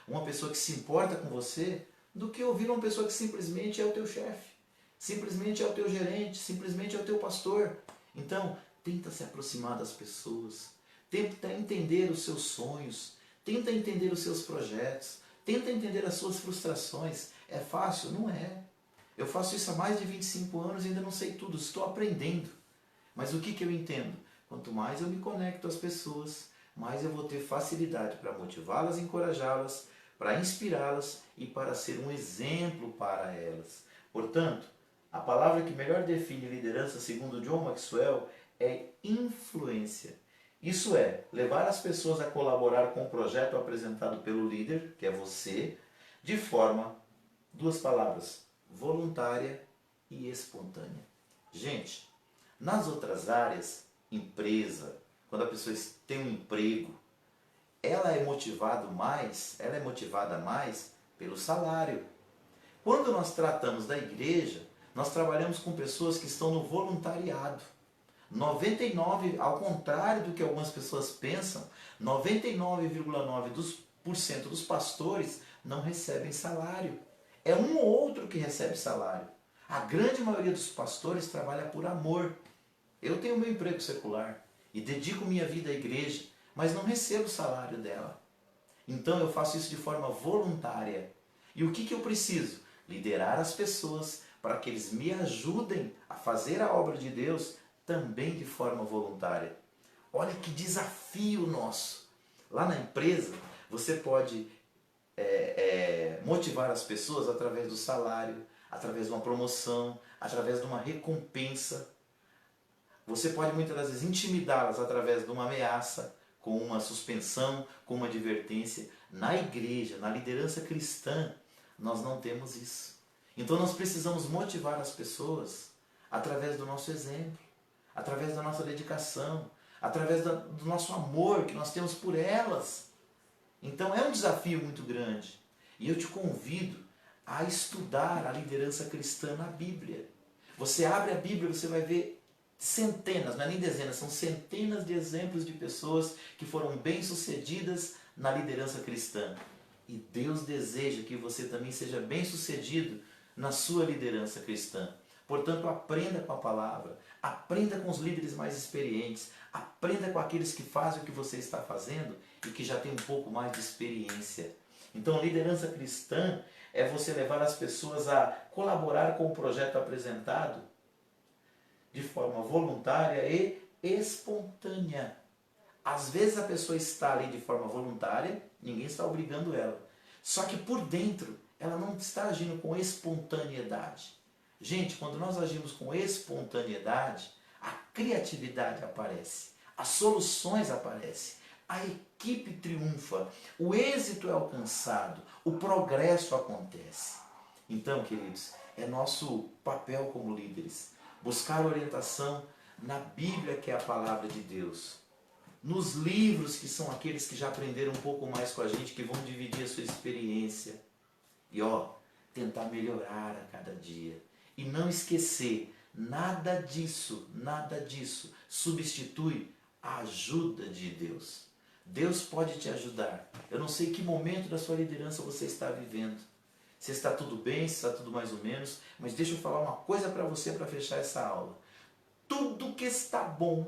uma pessoa que se importa com você, do que ouvir uma pessoa que simplesmente é o teu chefe, simplesmente é o teu gerente, simplesmente é o teu pastor. Então, tenta se aproximar das pessoas, tenta entender os seus sonhos, tenta entender os seus projetos, tenta entender as suas frustrações. É fácil? Não é. Eu faço isso há mais de 25 anos e ainda não sei tudo, estou aprendendo. Mas o que eu entendo? Quanto mais eu me conecto às pessoas, mais eu vou ter facilidade para motivá-las, encorajá-las, para inspirá-las e para ser um exemplo para elas. Portanto, a palavra que melhor define liderança, segundo John Maxwell, é influência. Isso é, levar as pessoas a colaborar com o projeto apresentado pelo líder, que é você, de forma, duas palavras, voluntária e espontânea. Gente, nas outras áreas, empresa, quando a pessoa tem um emprego, ela é motivada mais pelo salário. Quando nós tratamos da igreja, nós trabalhamos com pessoas que estão no voluntariado. 99, ao contrário do que algumas pessoas pensam, 99,9% dos pastores não recebem salário. É um ou outro que recebe salário. A grande maioria dos pastores trabalha por amor. Eu tenho meu emprego secular e dedico minha vida à igreja, mas não recebo o salário dela. Então eu faço isso de forma voluntária. E o que eu preciso? Liderar as pessoas para que eles me ajudem a fazer a obra de Deus também de forma voluntária. Olha que desafio nosso. Lá na empresa, você pode motivar as pessoas através do salário, através de uma promoção, através de uma recompensa. Você pode muitas das vezes intimidá-las através de uma ameaça, com uma suspensão, com uma advertência. Na igreja, na liderança cristã, nós não temos isso. Então nós precisamos motivar as pessoas através do nosso exemplo, através da nossa dedicação, através do nosso amor que nós temos por elas. Então é um desafio muito grande. E eu te convido a estudar a liderança cristã na Bíblia. Você abre a Bíblia, você vai ver centenas, não é nem dezenas, são centenas de exemplos de pessoas que foram bem-sucedidas na liderança cristã. E Deus deseja que você também seja bem-sucedido na sua liderança cristã. Portanto, aprenda com a palavra, aprenda com os líderes mais experientes, aprenda com aqueles que fazem o que você está fazendo e que já têm um pouco mais de experiência. Então, liderança cristã é você levar as pessoas a colaborar com o projeto apresentado de forma voluntária e espontânea. Às vezes a pessoa está ali de forma voluntária, ninguém está obrigando ela. Só que por dentro ela não está agindo com espontaneidade. Gente, quando nós agimos com espontaneidade, a criatividade aparece, as soluções aparecem, a equipe triunfa, o êxito é alcançado, o progresso acontece. Então, queridos, é nosso papel como líderes buscar orientação na Bíblia, que é a palavra de Deus, nos livros, que são aqueles que já aprenderam um pouco mais com a gente, que vão dividir a sua experiência, e tentar melhorar a cada dia. E não esquecer, nada disso substitui a ajuda de Deus. Deus pode te ajudar. Eu não sei que momento da sua liderança você está vivendo. Se está tudo bem, se está tudo mais ou menos, mas deixa eu falar uma coisa para você para fechar essa aula. Tudo que está bom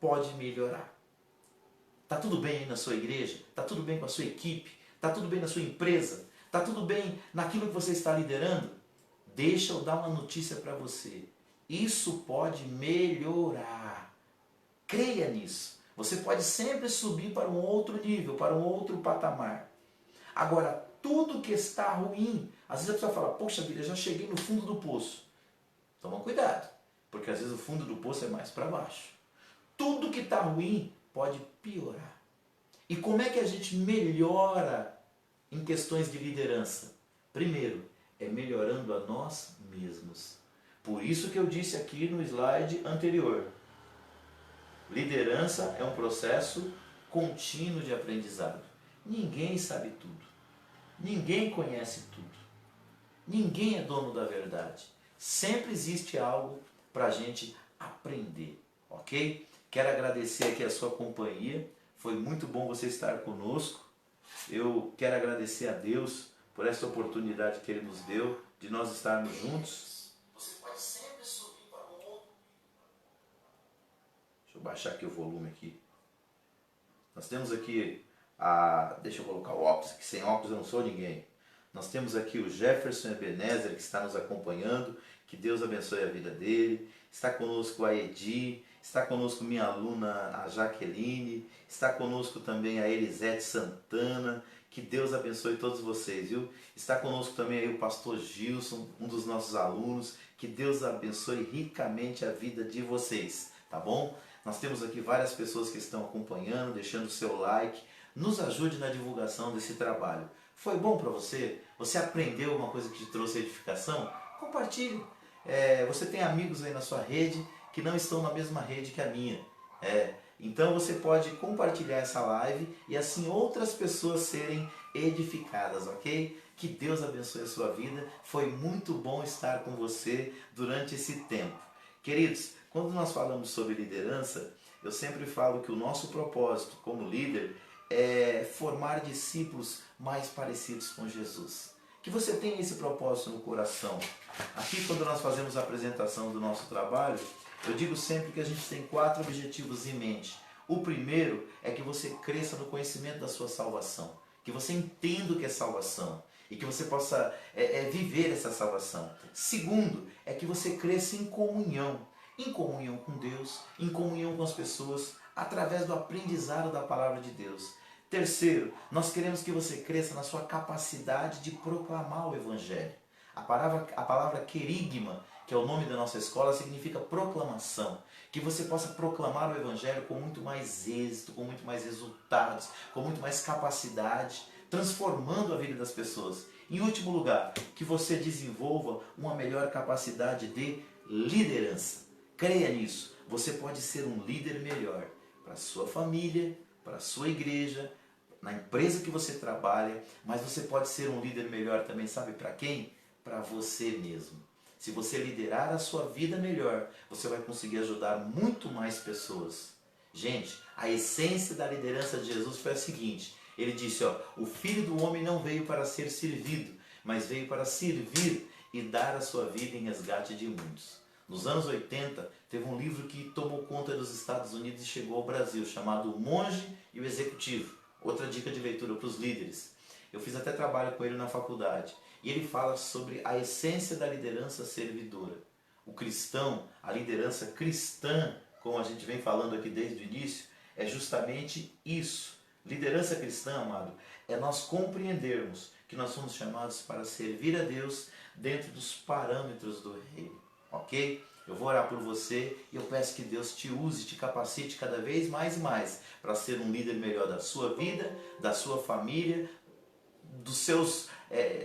pode melhorar. Está tudo bem aí na sua igreja? Está tudo bem com a sua equipe? Está tudo bem na sua empresa? Está tudo bem naquilo que você está liderando? Deixa eu dar uma notícia para você. Isso pode melhorar. Creia nisso. Você pode sempre subir para um outro nível, para um outro patamar. Agora, tudo que está ruim, às vezes a pessoa fala, poxa vida, eu já cheguei no fundo do poço. Toma cuidado, porque às vezes o fundo do poço é mais para baixo. Tudo que está ruim pode piorar. E como é que a gente melhora em questões de liderança? Primeiro, é melhorando a nós mesmos. Por isso que eu disse aqui no slide anterior. Liderança é um processo contínuo de aprendizado. Ninguém sabe tudo. Ninguém conhece tudo. Ninguém é dono da verdade. Sempre existe algo para a gente aprender, ok? Quero agradecer aqui a sua companhia. Foi muito bom você estar conosco. Eu quero agradecer a Deus por essa oportunidade que Ele nos deu de nós estarmos juntos. Você pode sempre subir para um outro. Deixa eu baixar aqui o volume aqui. Nós temos aqui deixa eu colocar o óculos, que sem óculos eu não sou ninguém. Nós temos aqui o Jefferson Ebenezer, que está nos acompanhando. Que Deus abençoe a vida dele. Está conosco a Edi, está conosco minha aluna, a Jaqueline. Está conosco também a Elisete Santana. Que Deus abençoe todos vocês, viu? Está conosco também aí o pastor Gilson, um dos nossos alunos. Que Deus abençoe ricamente a vida de vocês, tá bom? Nós temos aqui várias pessoas que estão acompanhando, deixando o seu like. Nos ajude na divulgação desse trabalho. Foi bom para você? Você aprendeu alguma coisa que te trouxe edificação? Compartilhe. Você tem amigos aí na sua rede que não estão na mesma rede que a minha. Então você pode compartilhar essa live e assim outras pessoas serem edificadas, ok? Que Deus abençoe a sua vida. Foi muito bom estar com você durante esse tempo. Queridos, quando nós falamos sobre liderança, eu sempre falo que o nosso propósito como líder é formar discípulos mais parecidos com Jesus. Que você tenha esse propósito no coração. Aqui, quando nós fazemos a apresentação do nosso trabalho, eu digo sempre que a gente tem 4 objetivos em mente. O primeiro é que você cresça no conhecimento da sua salvação. Que você entenda o que é salvação. E que você possa viver essa salvação. Segundo, é que você cresça em comunhão. Em comunhão com Deus, em comunhão com as pessoas, através do aprendizado da palavra de Deus. Terceiro, nós queremos que você cresça na sua capacidade de proclamar o Evangelho. A palavra querigma, que é o nome da nossa escola, significa proclamação. Que você possa proclamar o Evangelho com muito mais êxito, com muito mais resultados, com muito mais capacidade, transformando a vida das pessoas. Em último lugar, que você desenvolva uma melhor capacidade de liderança. Creia nisso. Você pode ser um líder melhor para a sua família, para a sua igreja, na empresa que você trabalha, mas você pode ser um líder melhor também, sabe para quem? Para você mesmo. Se você liderar a sua vida melhor, você vai conseguir ajudar muito mais pessoas. Gente, a essência da liderança de Jesus foi a seguinte, ele disse, o Filho do Homem não veio para ser servido, mas veio para servir e dar a sua vida em resgate de muitos. Nos anos 80, teve um livro que tomou conta dos Estados Unidos e chegou ao Brasil, chamado O Monge e o Executivo. Outra dica de leitura para os líderes. Eu fiz até trabalho com ele na faculdade. E ele fala sobre a essência da liderança servidora. O cristão, a liderança cristã, como a gente vem falando aqui desde o início, é justamente isso. Liderança cristã, amado, é nós compreendermos que nós somos chamados para servir a Deus dentro dos parâmetros do reino. Ok? Eu vou orar por você e eu peço que Deus te use, te capacite cada vez mais e mais para ser um líder melhor da sua vida, da sua família, dos seus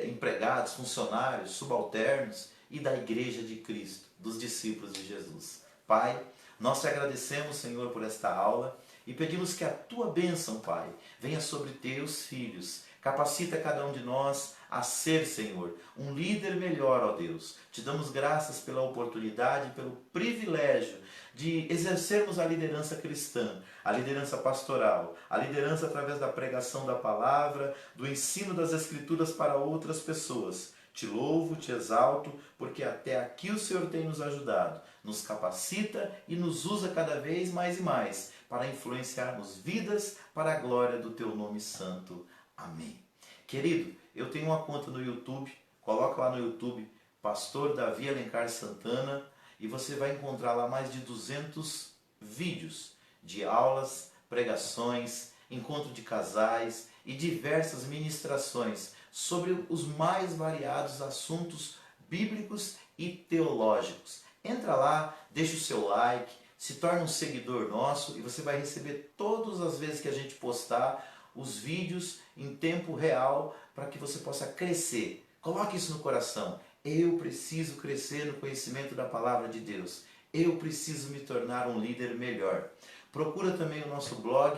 empregados, funcionários, subalternos e da igreja de Cristo, dos discípulos de Jesus. Pai, Nós te agradecemos, Senhor, por esta aula e pedimos que a tua bênção, Pai, venha sobre teus filhos. Capacita cada um de nós a ser, Senhor, um líder melhor, ó Deus. Te damos graças pela oportunidade, pelo privilégio de exercermos a liderança cristã, a liderança pastoral, a liderança através da pregação da palavra, do ensino das Escrituras para outras pessoas. Te louvo, te exalto, porque até aqui o Senhor tem nos ajudado, nos capacita e nos usa cada vez mais e mais para influenciarmos vidas para a glória do teu nome santo. Amém. Querido, eu tenho uma conta no YouTube, coloca lá no YouTube, Pastor Davi Alencar Santana, e você vai encontrar lá mais de 200 vídeos de aulas, pregações, encontro de casais e diversas ministrações sobre os mais variados assuntos bíblicos e teológicos. Entra lá, deixa o seu like, se torna um seguidor nosso e você vai receber todas as vezes que a gente postar os vídeos em tempo real para que você possa crescer. Coloque isso no coração. Eu preciso crescer no conhecimento da palavra de Deus. Eu preciso me tornar um líder melhor. Procura também o nosso blog,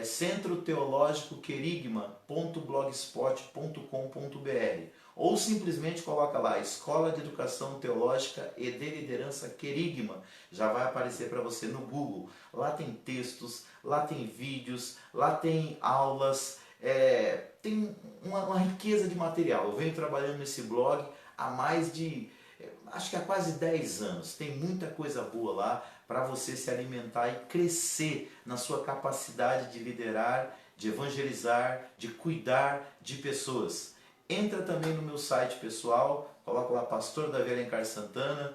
centroteológicoquerigma.blogspot.com.br, ou simplesmente coloca lá Escola de Educação Teológica e de Liderança Querigma. Já vai aparecer para você no Google. Lá tem textos, lá tem vídeos, lá tem aulas, tem uma riqueza de material. Eu venho trabalhando nesse blog há mais de, acho que há quase 10 anos. Tem muita coisa boa lá para você se alimentar e crescer na sua capacidade de liderar, de evangelizar, de cuidar de pessoas. Entra também no meu site pessoal, coloca lá Pastor Davi Alencar Santana,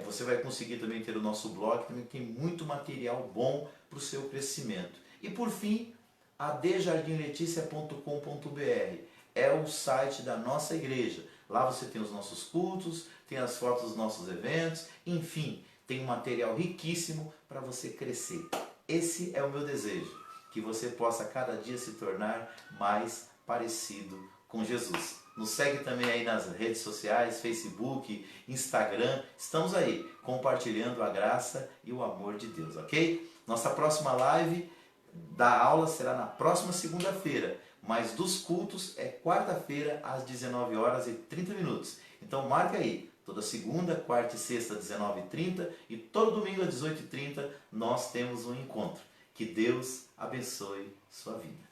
você vai conseguir também ter o nosso blog, também tem muito material bom para o seu crescimento. E por fim, adjardimleticia.com.br é o site da nossa igreja. Lá você tem os nossos cultos, tem as fotos dos nossos eventos, enfim, tem um material riquíssimo para você crescer. Esse é o meu desejo, que você possa cada dia se tornar mais parecido com Jesus. Nos segue também aí nas redes sociais, Facebook, Instagram. Estamos aí compartilhando a graça e o amor de Deus, ok? Nossa próxima live da aula será na próxima segunda-feira, mas dos cultos é quarta-feira às 19h30. Então marca aí, toda segunda, quarta e sexta às 19h30 e todo domingo às 18h30 nós temos um encontro. Que Deus abençoe sua vida.